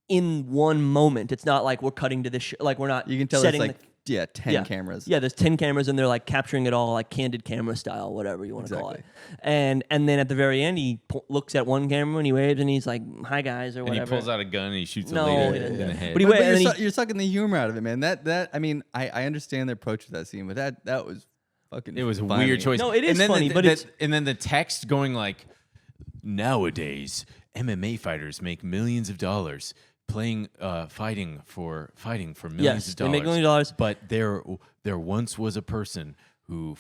in one moment. It's not like we're cutting to this like we're not you can tell it's setting like 10 cameras. Yeah, there's 10 cameras, and they're like capturing it all like candid camera style, whatever you want to call it. Exactly. And then at the very end he looks at one camera and he waves and he's like, "Hi guys," or And whatever. he pulls out a gun and he shoots No, a he lady doesn't. in the head. But he But went- and you're, then you're sucking the humor out of it, man. That I mean, I understand their approach to that scene, but that was fucking It was a funny. weird choice. No, it is and then funny, but it's- and then the text going like, nowadays MMA fighters make millions of dollars playing, fighting for millions Yes, of they dollars. make millions of dollars. But there once was a person who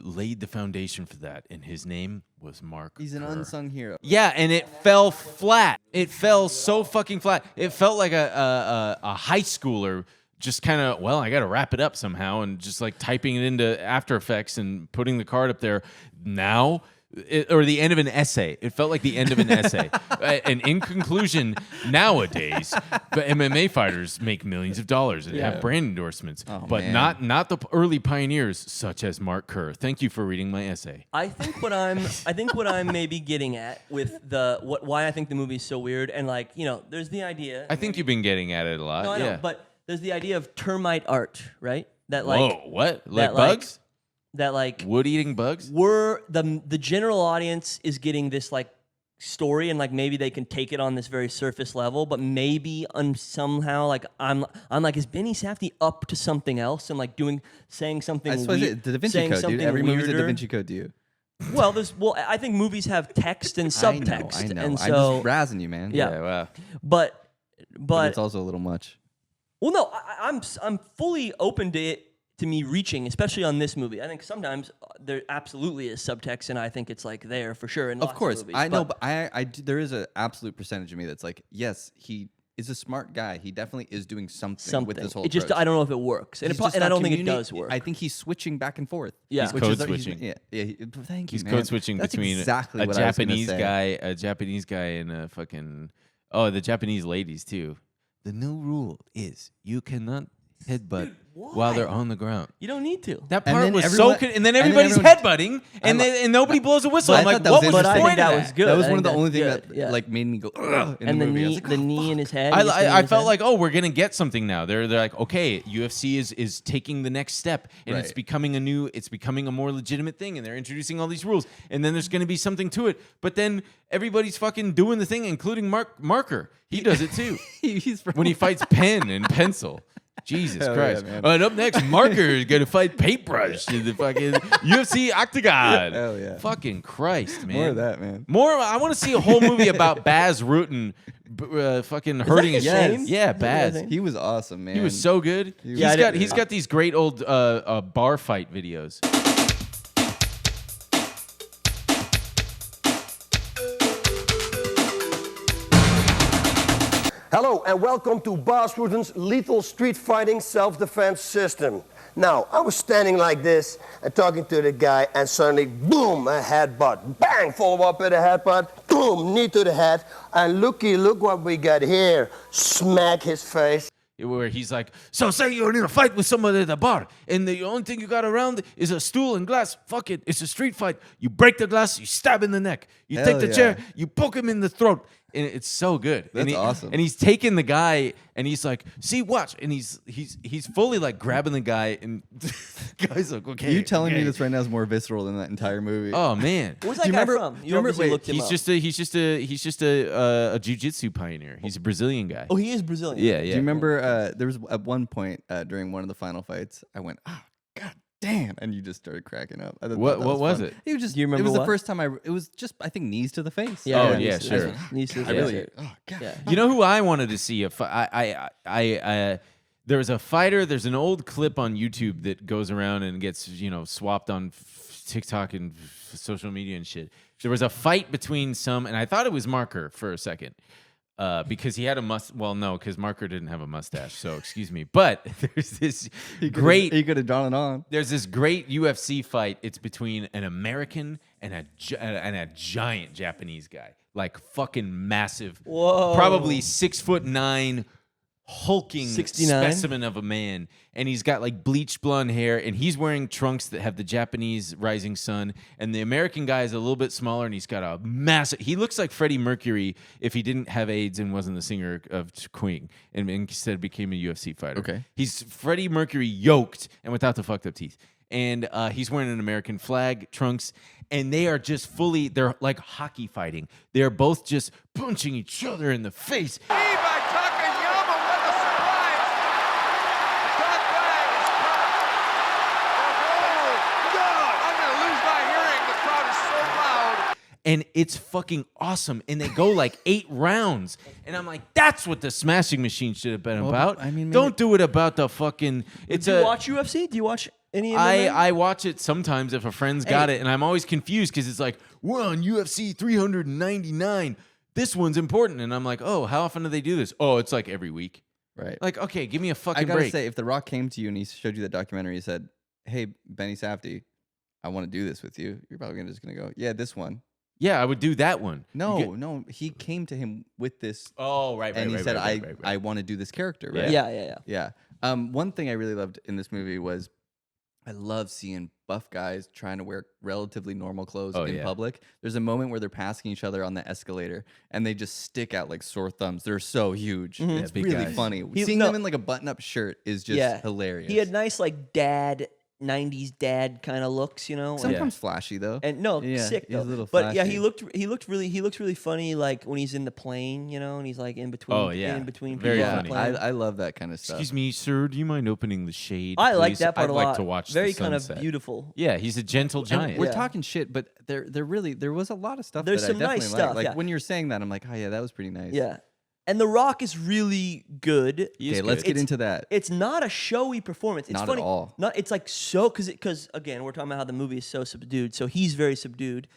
laid the foundation for that, and his name was Mark. He's an Kerr. unsung hero. Yeah, and it fell flat. It fell so fucking flat. It felt like a high schooler just kind of, well, I got to wrap it up somehow, and just like typing it into After Effects and putting the card up there. Now or the end of an essay. It felt like the end of an essay. And in conclusion, nowadays, the MMA fighters make millions of dollars and have brand endorsements, but man. not the early pioneers such as Mark Kerr. Thank you for reading my essay. I think what I'm maybe getting at with why I think the movie is so weird, and like, you know, there's the idea. I think you've been getting at it a lot. No, I know, but there's the idea of termite art, right? That like, whoa, what? Like that, bugs? That like Wood-eating bugs? we're the general audience is getting this like story, and like maybe they can take it on this very surface level, but maybe somehow like I'm like, is Benny Safdie up to something else and like saying something I suppose weird, the Da Vinci saying Code, dude. something Every movie's a Da weirder? Vinci Code to you. Well, I think movies have text and subtext, I know. and I'm so just razzing you, man. Yeah. Wow. but It's also a little much. well, no, I'm fully open to it, to me reaching, especially on this movie. I think sometimes there absolutely is subtext, and I think it's like there for sure. In Of lots course, movies, I know, but there is an absolute percentage of me that's like, yes, he is a smart guy. He definitely is doing something with this whole It just approach. I don't know if it works, and, He's just and I not don't think it communi- does work. I think he's switching back and forth. Yeah. He's Which code is- switching. Thank you, He's man. code switching That's between exactly a what I was gonna Japanese say. guy, and a fucking the Japanese ladies too. The new rule is you cannot headbutt while they're on the ground. You don't need to. That And part then was everyone- and then and then everybody's everyone- headbutting, and nobody blows a whistle. But I I'm like, thought that what was was the But I point think that of was good. That was I one of the think only that's things good, that yeah. like made me go ugh in And the the movie. I was knee, like, the oh, knee in his head. I, he just knee in I his felt head. like, oh, we're gonna get something now. They're like, okay, UFC is taking the next step, and it's Right. becoming a more legitimate thing, and they're introducing all these rules, and then there's gonna be something to it. But then everybody's fucking doing the thing, including Marker. He does it too he's when he fights pen and pencil. Jesus Hell Christ! yeah, man. And up next, Marker is gonna fight Paintbrush in the fucking UFC octagon. Hell yeah. Fucking Christ, man! More of that, man. More. I want to see a whole movie about Baz Rutten, fucking hurting his his shame. name? Yeah, Is that his Baz. name? He He was awesome, man. was so good. Yeah, I didn't- He's got these great old bar fight videos. Hello and welcome to Bas Rutten's lethal street fighting self-defense system. Now, I was standing like this and talking to the guy, and suddenly, boom, a headbutt. Bang, follow up with a headbutt. Boom, knee to the head. And look what we got here. Smack his face. Where he's like, so say you're in a fight with somebody at a bar, and the only thing you got around is a stool and glass. Fuck it, it's a street fight. You break the glass, you stab in the neck. You Hell take the yeah. chair, you poke him in the throat. And it's so good. That's and awesome. And he's taking the guy, and he's like, see, watch. And he's fully like grabbing the guy, and the guy's like, okay. You telling me okay. this right now is more visceral than that entire movie. Oh man. Where's that Do you guy remember- from? do You you remember- obviously wait, looked him up. He's just a jiu-jitsu pioneer. He's a Brazilian guy. Oh, he is Brazilian. yeah, yeah. Do you remember there was at one point during one of the final fights, I went, oh, god damn, and you just started cracking up. I thought What- that what was fun. it? It was just, Do you remember it was what? the first time it was just, I think, knees to the face. Yeah. Oh, yeah, yeah, knees- sure. knees to the I face. really, oh god. Yeah. You know who I wanted to see? There was a fighter. There's an old clip on YouTube that goes around and gets swapped on TikTok and social media and shit. There was a fight between and I thought it was Marker for a second. Because he had a well, no, because Marker didn't have a mustache, so excuse me. But there's this He could have drawn it on. There's this great UFC fight. It's between an American and a giant Japanese guy, like fucking massive, Whoa. probably 6'9", hulking 69? specimen of a man, and he's got like bleached blonde hair, and he's wearing trunks that have the Japanese rising sun, and the American guy is a little bit smaller, and he's got a massive. He looks like Freddie Mercury if he didn't have AIDS and wasn't the singer of Queen, and instead became a UFC fighter. Okay. He's Freddie Mercury yoked and without the fucked up teeth. And he's wearing an American flag trunks, and they are just they're like hockey fighting. They're both just punching each other in the face. And it's fucking awesome. And they go like 8 rounds. And I'm like, that's what the Smashing Machine should have been about. I mean, don't do it about the fucking. It's Do you watch UFC? Do you watch any of them? I watch it sometimes if a friend's got it, and I'm always confused because it's like, we're on UFC 399. This one's important. And I'm like, oh, how often do they do this? Oh, it's like every week. Right. Like, okay, give me a I fucking gotta break. say, if The Rock came to you and he showed you that documentary, he said, "Hey, Benny Safdie, I want to do this with you, you're probably just gonna go, yeah, this one. Yeah, I would do that one. No, he came to him with this. Oh, right, and he said, I want to do this character, right? Yeah. One thing I really loved in this movie was I love seeing buff guys trying to wear relatively normal clothes in public. There's a moment where they're passing each other on the escalator, and they just stick out like sore thumbs. They're so huge. It's big really guys. funny. Seeing them in like a button-up shirt is just hilarious. He had nice like 90s dad kind of looks, you know. Sometimes flashy though. And no, Yeah, sick he's though. a little But yeah, flashy. he looks really funny like when he's in the plane, you know, and he's like in between in between Very people on funny. the plane. I love that kind of stuff. Excuse me, sir. Do you mind opening the shade? I like please? that part I'd a like lot. to watch Very the kind of sunset. beautiful. Yeah, he's a gentle giant. We're talking shit, but there was a lot of stuff. There's that some I definitely nice liked. stuff, Like yeah. when you're saying that, I'm like, oh yeah, that was pretty nice. Yeah. And The Rock is really good. Okay, let's get into that. It's not a showy performance. It's Not at funny. all. It's like so because again we're talking about how the movie is so subdued. So he's very subdued,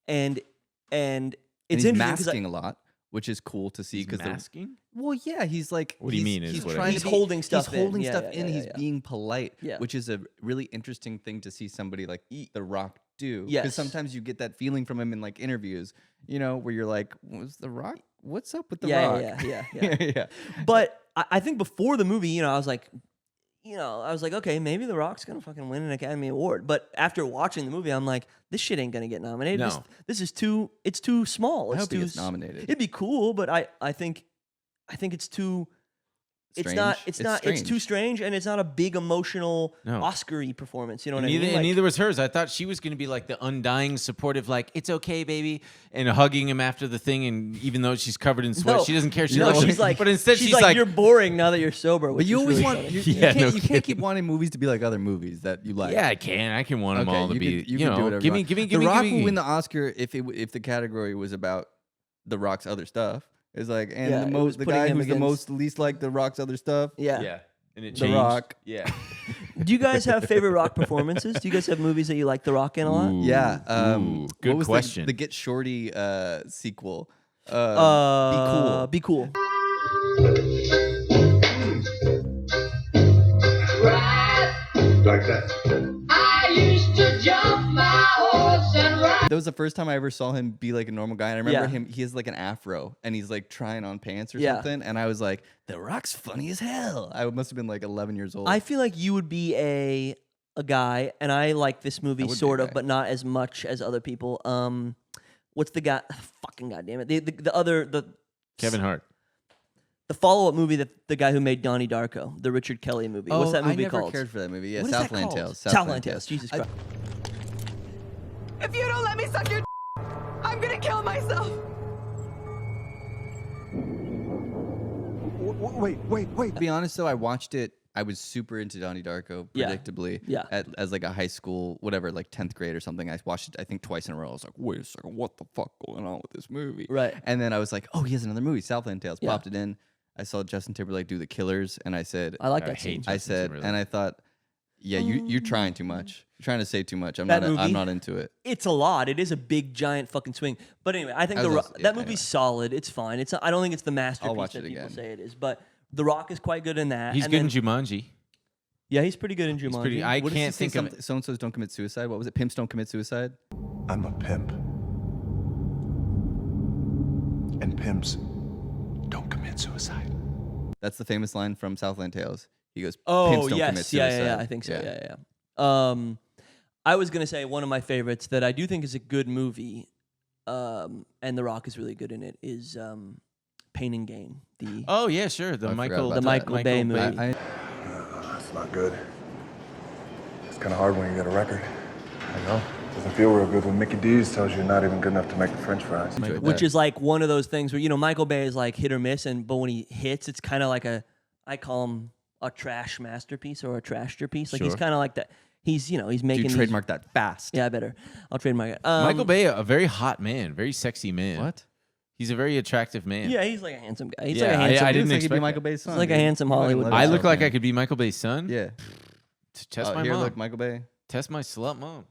and it's And he's interesting 'cause masking a lot, which is cool to see because masking. well, yeah, he's like. What do you mean is He's what I trying mean. He's to be, holding stuff He's holding in. Yeah, stuff yeah, in. yeah, He's yeah. being polite, Yeah. which is a really interesting thing to see somebody like The Rock do. Yes. Because sometimes you get that feeling from him in like interviews, you know, where you're like, "Was The Rock? What's up with The Rock?" Yeah. yeah. But I think before the movie, you know, I was like, okay, maybe The Rock's gonna fucking win an Academy Award. But after watching the movie, I'm like, this shit ain't gonna get nominated. No. This is too. It's too small. I It's hope he too gets nominated. It'd be cool, but I think it's too. It's not. Strange. It's not. It's too strange, and it's not a big emotional Oscar-y performance. You know what I mean? And Like, neither was hers. I thought she was going to be like the undying, supportive, like it's okay, baby, and hugging him after the thing. And even though she's covered in sweat, No. she doesn't care. she's like, but instead she's she's like, you're boring now that you're sober. But Which you is always really want. funny. You Yeah, can't, no you can't kidding. keep wanting movies to be like other movies that you like. yeah, I can. I can want them all to you be. could, you you could do know, whatever. give you me, want. give me, give The me. Rock give me. will win the Oscar if the category was about The Rock's other stuff. It's like Yeah, it the was the putting guy him who's the against- most least like The Rock's other stuff. Yeah. Yeah, and it The changed. Rock. Yeah. Do you guys have favorite Rock performances? Do you guys have movies that you like The Rock in a lot? Yeah. Ooh, good what was question. The Get Shorty sequel. Be cool. Be cool. Like that. That was the first time I ever saw him be like a normal guy. And I remember Yeah. him, he has like an afro and he's like trying on pants or Yeah. something. And I was like, The Rock's funny as hell. I must have been like 11 years old. I feel like you would be a guy, and I like this movie would be sort a of, guy. but not as much as other people. What's the guy? Fucking goddamn it! The other Kevin Hart. the follow up movie that the guy who made Donnie Darko, the Richard Kelly movie. What's that movie I never called? cared for that movie. Yeah, What is that Southland called? Tales. Southland Tales. Jesus Christ. If you don't let me suck your I'm gonna kill myself. Wait. To be honest, though, I watched it. I was super into Donnie Darko, Yeah. predictably. Yeah. As like a high school, whatever, like 10th grade or something. I watched it, I think, twice in a row. I was like, wait a second, what the fuck going on with this movie? Right. And then I was like, oh, he has another movie, Southland Tales. Yeah. Popped it in. I saw Justin Timberlake do The Killers, and I said, I like I that scene. hate I Justin said, Timberlake. and I thought, yeah, you're trying too much. You're trying to say too much. I'm That not. I'm movie? not into it. It's a lot. It is a big giant fucking swing. But anyway, I think I was also- that yeah, movie's anyway. solid. It's fine. It's. I don't think it's the masterpiece watch that it people again. say it is. But The Rock is quite good in that. He's and good then- in Jumanji. Yeah, he's pretty good in He's Jumanji. pretty. I What does he can't say? think of. So and so's don't commit suicide. What was it? Pimps don't commit suicide. I'm a pimp. And pimps don't commit suicide. That's the famous line from Southland Tales. He goes, Oh "Pimps don't commit yes, suicide." yeah. I think so. Yeah. I was gonna say one of my favorites that I do think is a good movie, and The Rock is really good in it. Is Pain and Gain. The Oh yeah, sure. The I forgot Michael. about the that. Michael Bay movie. That's not good. It's kind of hard when you get a record. I know. Doesn't feel real good when Mickey D's tells you you're not even good enough to make the French fries. enjoyed Which that. is like one of those things where Michael Bay is like hit or miss, but when he hits, it's kind of like I call him a trash masterpiece or a trashterpiece. Like he's Sure. kind of like that. He's he's making You these- trademark that fast. Yeah, I better. I'll trademark it. Michael Bay, a very hot man, very sexy man. What? He's a very attractive man. Yeah, he's like a handsome guy. He's Yeah, like a I handsome. didn't Looks like he'd be expect Michael that. Bay's son. like a dude. handsome Fucking Hollywood love guy. I that look guy. like I could be Michael Bay's son. Yeah. Test my Here, mom. look, Michael Bay. Test my slut mom.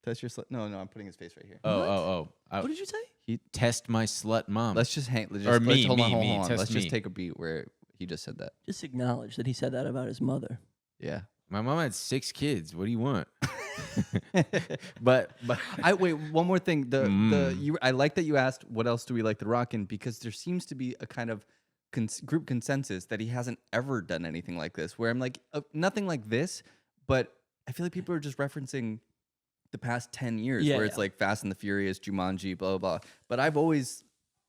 Test your slut. No, I'm putting his face right here. Oh. What did you say? He test my slut mom. Let's just hang. Let's Or just, me, let's, hold on, me, hold me, on. test Let's me. just take a beat where he just said that. Just acknowledge that he said that about his mother. Yeah. My mom had 6 kids. What do you want? but I wait. One more thing. I like that you asked what else do we like The Rock in, because there seems to be a kind of group consensus that he hasn't ever done anything like this. Where I'm like, nothing like this, but I feel like people are just referencing the past 10 years, where it's like Fast and the Furious, Jumanji, blah blah blah. But I've always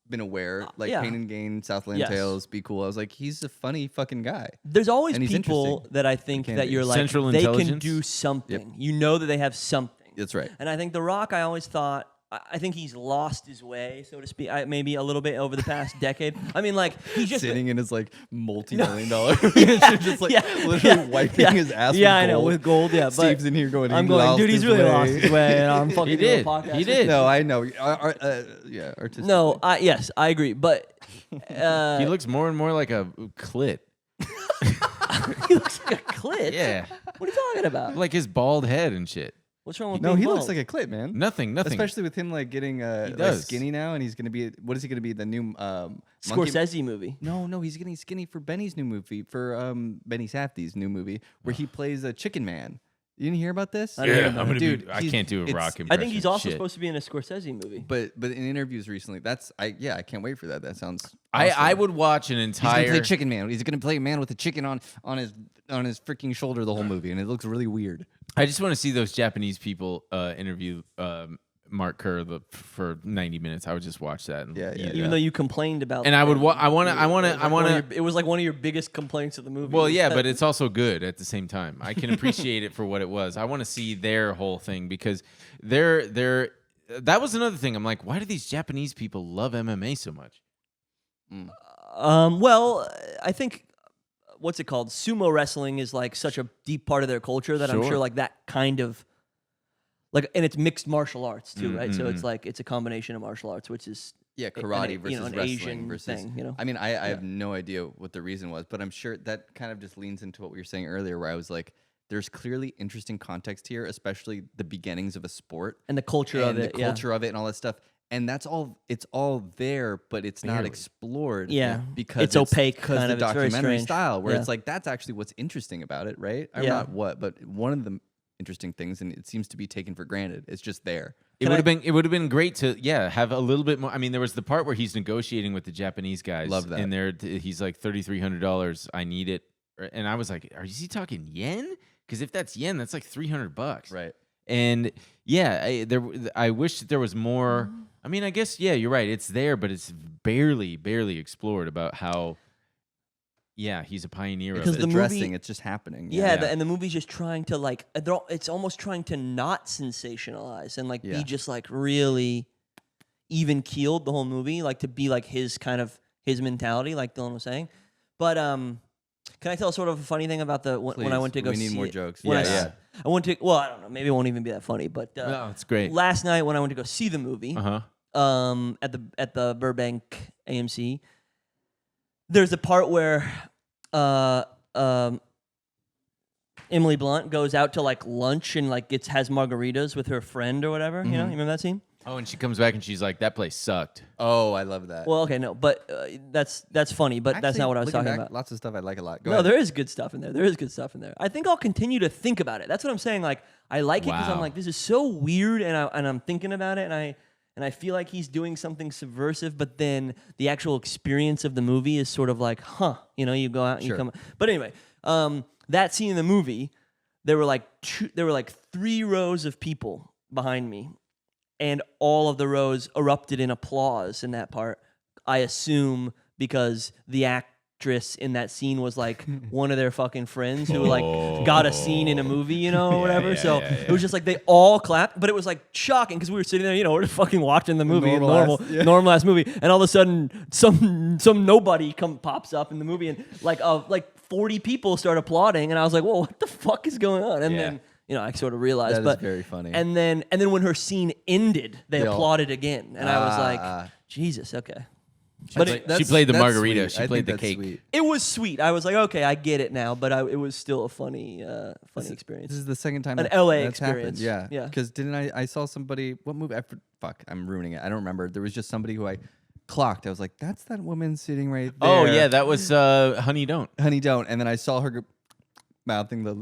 been aware, like Pain and Gain, Southland Tales, Be Cool. I was like, he's a funny fucking guy. There's always people that I think that you're like, Central they can Intelligence? do something. You know that they have something. That's right. And I think The Rock, I always thought, I think he's lost his way, so to speak, maybe a little bit over the past decade. I mean, like, he's just sitting in his like multi-million-dollar just like literally wiping his ass with gold. I know, with gold, but Steve's in here going, I'm going, dude, he's really lost his way, and I'm fucking He doing a did. podcast. He did. No, I know. Artistically. No, yes, I agree, but he looks more and more like a clit. he looks like a clit. Yeah. What are you talking about? Like his bald head and shit. What's wrong with No, being he bald? looks like a clit, man. Nothing. Especially with him like getting like skinny now, and he's gonna be. What is he gonna be? The new Scorsese movie. No, he's getting skinny for Benny's new movie, for Benny Safdie's new movie, where he plays a chicken man. You didn't hear about this? I'm gonna dude. I can't do a Rock impression. I think he's also supposed to be in a Scorsese movie. But in interviews recently, I can't wait for that. That sounds. I would watch an entire. He's gonna play Chicken Man. He's gonna play a man with a chicken on his freaking shoulder the whole movie, and it looks really weird. I just want to see those Japanese people interview Mark Kerr for 90 minutes. I would just watch that. And Even though you complained about, and I would. I want to. It was like one of your biggest complaints of the movie. Well, yeah, but it's also good at the same time. I can appreciate it for what it was. I want to see their whole thing, because they're. That was another thing. I'm like, why do these Japanese people love MMA so much? Well, I think. What's it called? Sumo wrestling is like such a deep part of their culture that I'm sure like that kind of like, and it's mixed martial arts too, right? So it's like it's a combination of martial arts, which is karate versus an wrestling Asian versus. thing, I mean, I have no idea what the reason was, but I'm sure that kind of just leans into what we were saying earlier, where I was like, there's clearly interesting context here, especially the beginnings of a sport and the culture of it, and all that stuff. And that's all. It's all there, but it's not explored. Yeah, because it's opaque, because kind the of. It's very documentary strange. style, where it's like that's actually what's interesting about it, right? I'm not but one of the interesting things, and it seems to be taken for granted. It's just there. It would have been great to have a little bit more. I mean, there was the part where he's negotiating with the Japanese guys. Love that. And he's like $3,300. I need it, and I was like, is he talking yen? Because if that's yen, that's like $300. Right. And I wish there was more. I mean, I guess you're right. It's there, but it's barely explored about how. Yeah, he's a pioneer because of it. the movie, it's just happening. And the movie's just trying to like, it's almost trying to not sensationalize and like be just like really even keeled the whole movie, like to be like his mentality, like Dylan was saying. But can I tell sort of a funny thing about when I went to go see it? We need more jokes. I went to. Well, I don't know. Maybe it won't even be that funny. But no, it's great. Last night when I went to go see the movie, at the Burbank AMC, there's a part where Emily Blunt goes out to like lunch and like has margaritas with her friend or whatever. You know, you remember that scene? Oh, and she comes back and she's like, "That place sucked." Oh, I love that. Well, okay, no, but that's funny, but that's not what I was talking about. Lots of stuff I like a lot. Go No, ahead. there is good stuff in there. I think I'll continue to think about it. That's what I'm saying. Like, I like it because I'm like, this is so weird, and I'm thinking about it, and I feel like he's doing something subversive, but then the actual experience of the movie is sort of like, you go out and you come. But anyway, that scene in the movie, there were like 3 rows of people behind me. And all of the rows erupted in applause in that part. I assume because the actress in that scene was like one of their fucking friends who like got a scene in a movie, or whatever. It was just like they all clapped, but it was like shocking because we were sitting there, we're just fucking watching the movie, normal ass movie, and all of a sudden some nobody pops up in the movie, and like 40 people start applauding, and I was like, whoa, what the fuck is going on? And then. I sort of realized. That is very funny. And then when her scene ended, they applauded again, and I was like, Jesus, okay. She played the margarita. Sweet. She played the that's cake. Sweet. It was sweet. I was like, okay, I get it now. But it was still a funny experience. This is the second time an that, LA that's experience. Happened. Yeah. Because didn't I saw somebody? What movie? Fuck, I'm ruining it. I don't remember. There was just somebody who I clocked. I was like, that's that woman sitting right there. Oh yeah, that was Honey Don't. Honey Don't. And then I saw her. mouthing the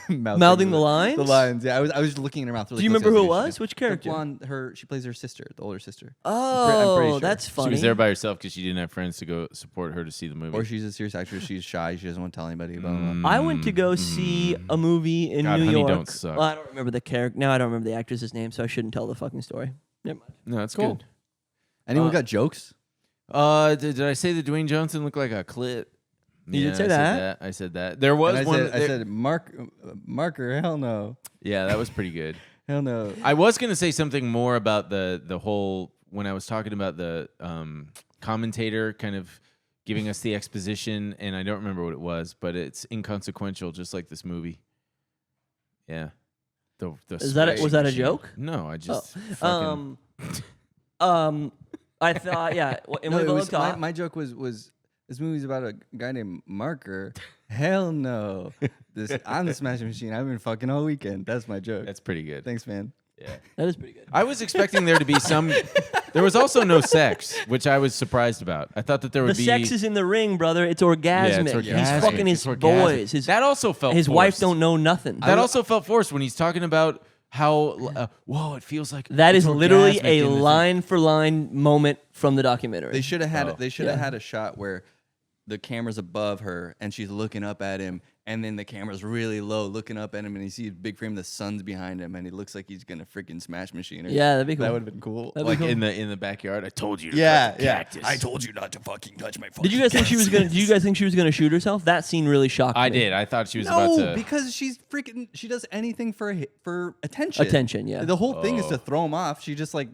Mouthing the lines? The lines. Yeah, I was just looking in her mouth. Do you remember who it was? Which character? The blonde. She plays her sister, the older sister. Oh, I'm pretty sure. that's funny. She was there by herself because she didn't have friends to go support her to see the movie. Or she's a serious actress. She's shy. She doesn't want to tell anybody. Blah, blah, blah. I went to go see a movie in God, New Honey, York. Don't Suck. Well, I don't remember the character. Now I don't remember the actress's name, so I shouldn't tell the fucking story. Never mind. No, that's Cool. good. Anyone got jokes? Did I say that Dwayne Johnson looked like a clit? You did say that? I said that. There was And one. I said marker. Hell no. Yeah, that was pretty good. Hell no. I was going to say something more about the whole when I was talking about the commentator kind of giving us the exposition, and I don't remember what it was, but it's inconsequential, just like this movie. Yeah. The Was that a machine. joke? No, I just Oh. I thought, yeah. No, it was, my joke was this movie's about a guy named Marker. Hell no. I'm the smashing machine. I've been fucking all weekend. That's my joke. That's pretty good. Thanks, man. Yeah. That is pretty good. I was expecting there to be some. There was also no sex, which I was surprised about. I thought that there would The be. sex is in the ring, brother. It's orgasmic. it's He's orgasmic. fucking his It's orgasmic. boys. That also felt his forced. wife don't know nothing. That also felt forced when he's talking about how. Whoa! It feels like That it's is literally orgasmic a in this- line for line moment from the documentary. They should have had. Oh. They should have had a shot where the camera's above her and she's looking up at him, and then the camera's really low, looking up at him, and you see a big frame. The sun's behind him, and he looks like he's gonna freaking smash machine her. Yeah, that'd be cool. That would have been cool. That'd be Like cool. in the backyard. I told you. To Yeah, cut the yeah. cactus. I told you not to fucking touch my phone. Did you guys think she was gonna? Did you guys think she was gonna shoot herself? That scene really shocked me. I did. I thought she was about No, to. because she's freaking. She does anything for attention. Attention, yeah. The whole thing is to throw him off. She just like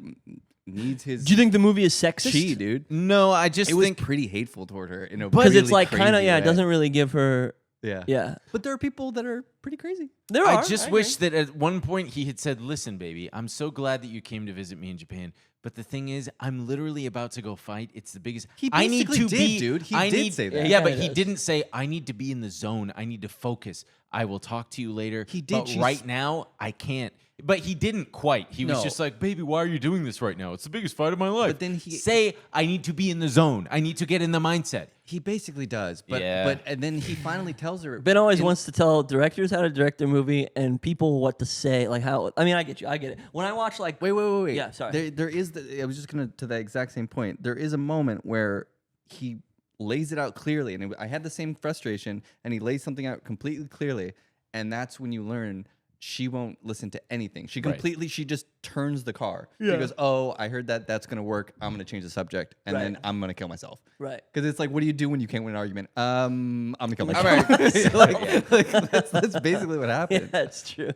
needs his. Do you think the movie is sexist? She, dude. No, I just It was think. pretty hateful toward her. In a Because really it's like kind of crazy yeah. It way. doesn't really give her. Yeah. Yeah. But there are people that are pretty crazy. There are. I just agree. wish that at one point he had said, "Listen, baby, I'm so glad that you came to visit me in Japan. But the thing is, I'm literally about to go fight. It's the biggest. He I need basically to did, be, dude. He I did need, say that. Yeah, He but kinda he does. didn't say I need to be in the zone. I need to focus. I will talk to you later. He did. But right now, I can't. But he didn't quite. He was No. just like, "Baby, why are you doing this right now? It's the biggest fight of my life." But then he- say, "I need to be in the zone. I need to get in the mindset." He basically does. But Yeah. and then he finally tells her. Ben always wants to tell directors how to direct their movie and people what to say, like how. I mean, I get you. I get it. When I watch like, Wait. Yeah, sorry. There is. I was just gonna to that exact same point. There is a moment where he lays it out clearly, and I had the same frustration. And he lays something out completely clearly, and that's when you learn she won't listen to anything. She completely. She just turns the car. She goes, "Oh, I heard that. That's gonna work. I'm gonna change the subject, and then I'm gonna kill myself." Right. Because it's like, what do you do when you can't win an argument? I'm gonna kill myself. like, that's basically what yeah, happened. that's true.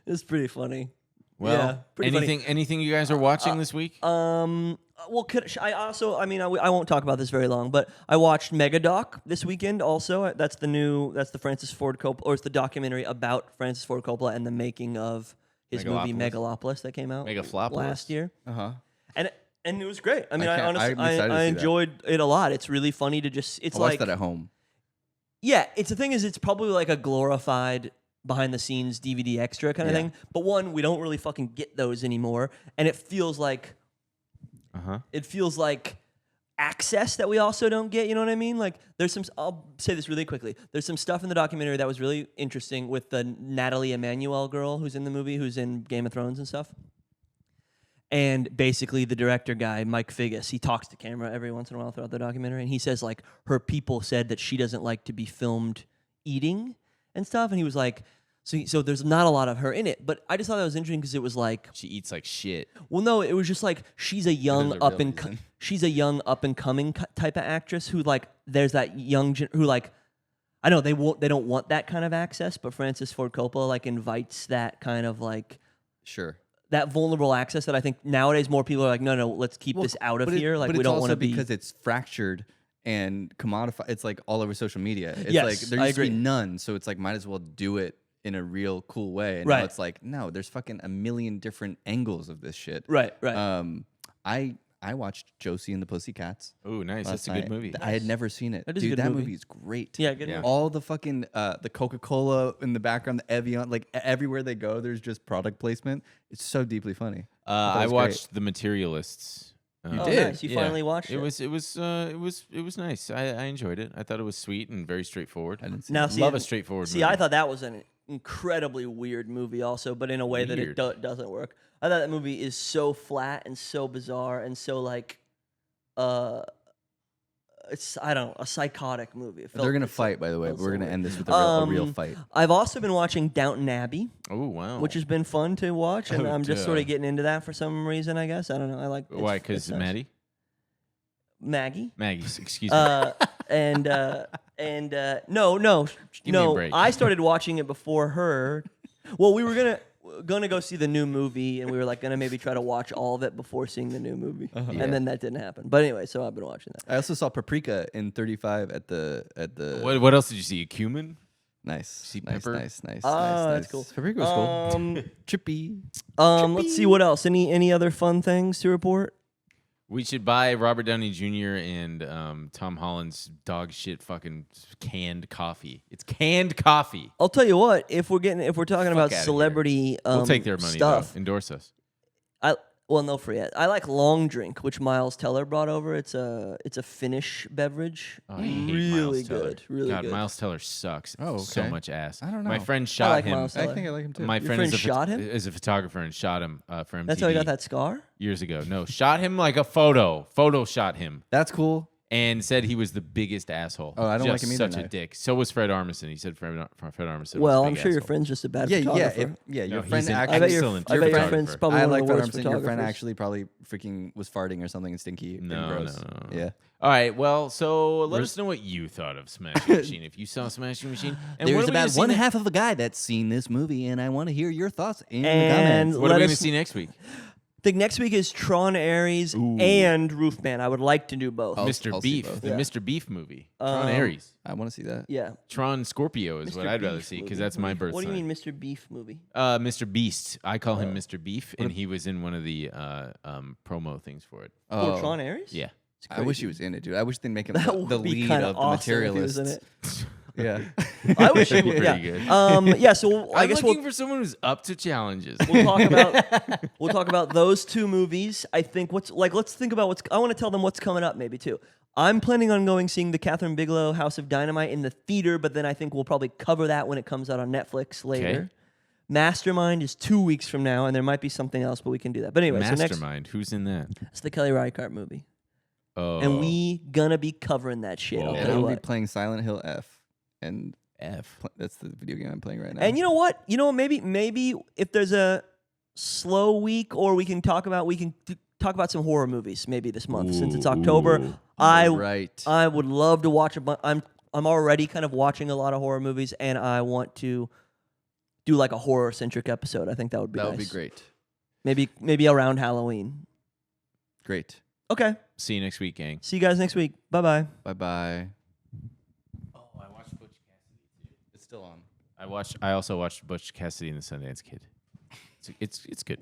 It's pretty funny. Well, yeah, pretty funny. anything you guys are watching this week? Well, I also, I mean, I won't talk about this very long, but I watched Megadoc this weekend. Also, that's the Francis Ford Coppola, or it's the documentary about Francis Ford Coppola and the making of his movie Megalopolis that came out Megaflopolis. last year. Uh-huh. And it was great. I mean, I I can't- honestly, I'm excited to see I that. enjoyed it a lot. It's really funny to just, it's I watched like, that at home. yeah, it's the thing is, it's probably like a glorified behind the scenes DVD extra kind of thing. But one, we don't really fucking get those anymore, and it feels like access that we also don't get. You know what I mean? Like there's some. I'll say this really quickly. There's some stuff in the documentary that was really interesting with the Natalie Emmanuel girl who's in the movie, who's in Game of Thrones and stuff. And basically, the director guy, Mike Figgis, he talks to camera every once in a while throughout the documentary, and he says like her people said that she doesn't like to be filmed eating and stuff, and he was like, so there's not a lot of her in it. But I just thought that was interesting because it was like, She eats like shit. well, no, it was just like she's a young There's a real reason. she's a young up and coming type of actress who like there's that young who like I know they don't want that kind of access, but Francis Ford Coppola like invites that kind of like Sure. that vulnerable access that I think nowadays more people are like, no, let's keep this out of here. Like but we it's don't also want to be because it's fractured and commodified. It's like all over social media. It's Yes, like there I used to be agree. none, so it's like might as well do it in a real cool way. And now Right. it's like no, there's fucking a million different angles of this shit. right. I watched Josie and the Pussycats. Oh, nice. That's last a good night. movie. I had never seen it. That is a Dude, good that movie. movie is great. Yeah, good Yeah. movie. All the fucking the Coca-Cola in the background, the Evian, like everywhere they go, there's just product placement. It's so deeply funny. I was watched The Materialists Oh, did? nice. You finally watched it. It was nice. I enjoyed it. I thought it was sweet and very straightforward. I didn't see Now, it. see, Love a straightforward See, movie. I thought that was an incredibly weird movie, also, but in a way that it doesn't work. I thought that movie is so flat and so bizarre and so like, it's I don't know, a psychotic movie. They're gonna fight, by the way. We're gonna end this with a real fight. I've also been watching Downton Abbey, Oh wow. which has been fun to watch, and Oh, I'm just sort duh. of getting into that for some reason. I guess I don't know. I like Why? it's Because nice. Maddie. Maggie. Excuse me. And no, Give me a break. I started watching it before her. Well, we were gonna go see the new movie, and we were like gonna maybe try to watch all of it before seeing the new movie, Yeah. and then that didn't happen. But anyway, so I've been watching that. I also saw Paprika in 35 at the. What else did you see? Cumin? Nice. See nice, Pepper? nice. That's cool. Paprika was cool. Trippy. Let's see what else. Any other fun things to report? We should buy Robert Downey Jr. and Tom Holland's dog shit fucking canned coffee. It's canned coffee. I'll tell you what. If we're talking about outta here. celebrity, We'll take their money. stuff. Though. Endorse us. Well, no free. I like Long Drink, which Miles Teller brought over. It's a Finnish beverage. Oh, I hate really Miles Teller. good. Really God, good. Miles Teller sucks. Oh, So okay. much ass. I don't know. My friend I shot like him. Miles I Teller. think I like him too. My Your friend, friend is, shot him? is a photographer and shot him for MTV. That's how he got that scar. years ago. No, shot him like a photo shot him That's cool. and said he was the biggest asshole. Oh, I don't like Just him either such a now. dick. So was Fred Armisen. He said Fred Armisen. Well, was a I'm big sure your asshole. friend's just a bad Yeah, photographer. your No, friend he's an actually. I bet your excellent I bet your photographer. friend's probably I one like of the Fred worst Armisen. Your friend photographers. actually probably freaking was farting or something stinky and No, gross. no. Yeah. All right. Well, so let us know what you thought of Smashing Machine. If you saw Smashing Machine, and what There's are we gonna about see one ne- half of a guy that's seen this movie, and I want to hear your thoughts in the And comments. What are let we going to us- see next week? I think next week is Tron Ares and Roofman. I would like to do both. Mr. I'll see Beef, both. the Yeah. Mr. Beef movie. Tron Ares. I want to see that. Yeah. Tron Scorpio is what Mr. I'd rather Beef see movie. because that's my birth What do you sign. mean, Mr. Beef movie? Mr. Beast. I call him Mr. Beef, and he was in one of the promo things for it. For Tron Ares? Yeah. I wish he was in it, dude. I wish they'd make him That the would be lead kinda of the awesome if he was materialist. in it. Yeah. I wish he would. Pretty Yeah. good. Yeah. So I I'm guess looking for someone who's up to challenges. we'll talk about those two movies. I think let's think about I want to tell them what's coming up maybe too. I'm planning on seeing the Catherine Bigelow House of Dynamite in the theater, but then I think we'll probably cover that when it comes out on Netflix later. Okay. Mastermind is 2 weeks from now, and there might be something else, but we can do that. But anyway, Mastermind. Who's in that? it's the Kelly Reichardt movie, Oh. and we gonna be covering that shit. I'll Whoa. And tell I'm you gonna be what. playing Silent Hill F, and F. that's the video game I'm playing right now. And you know what? Maybe if there's a slow week, or we can talk about some horror movies maybe this month since it's October. Ooh. I would love to watch a bunch. I'm already kind of watching a lot of horror movies, and I want to do like a horror centric episode. I think that would be that nice. would be great. Maybe around Halloween. Great. Okay. See you next week, gang. See you guys next week. Bye bye. Bye bye. Oh, I watched Butch Cassidy too. It's still on. I also watched Butch Cassidy and the Sundance Kid. It's good.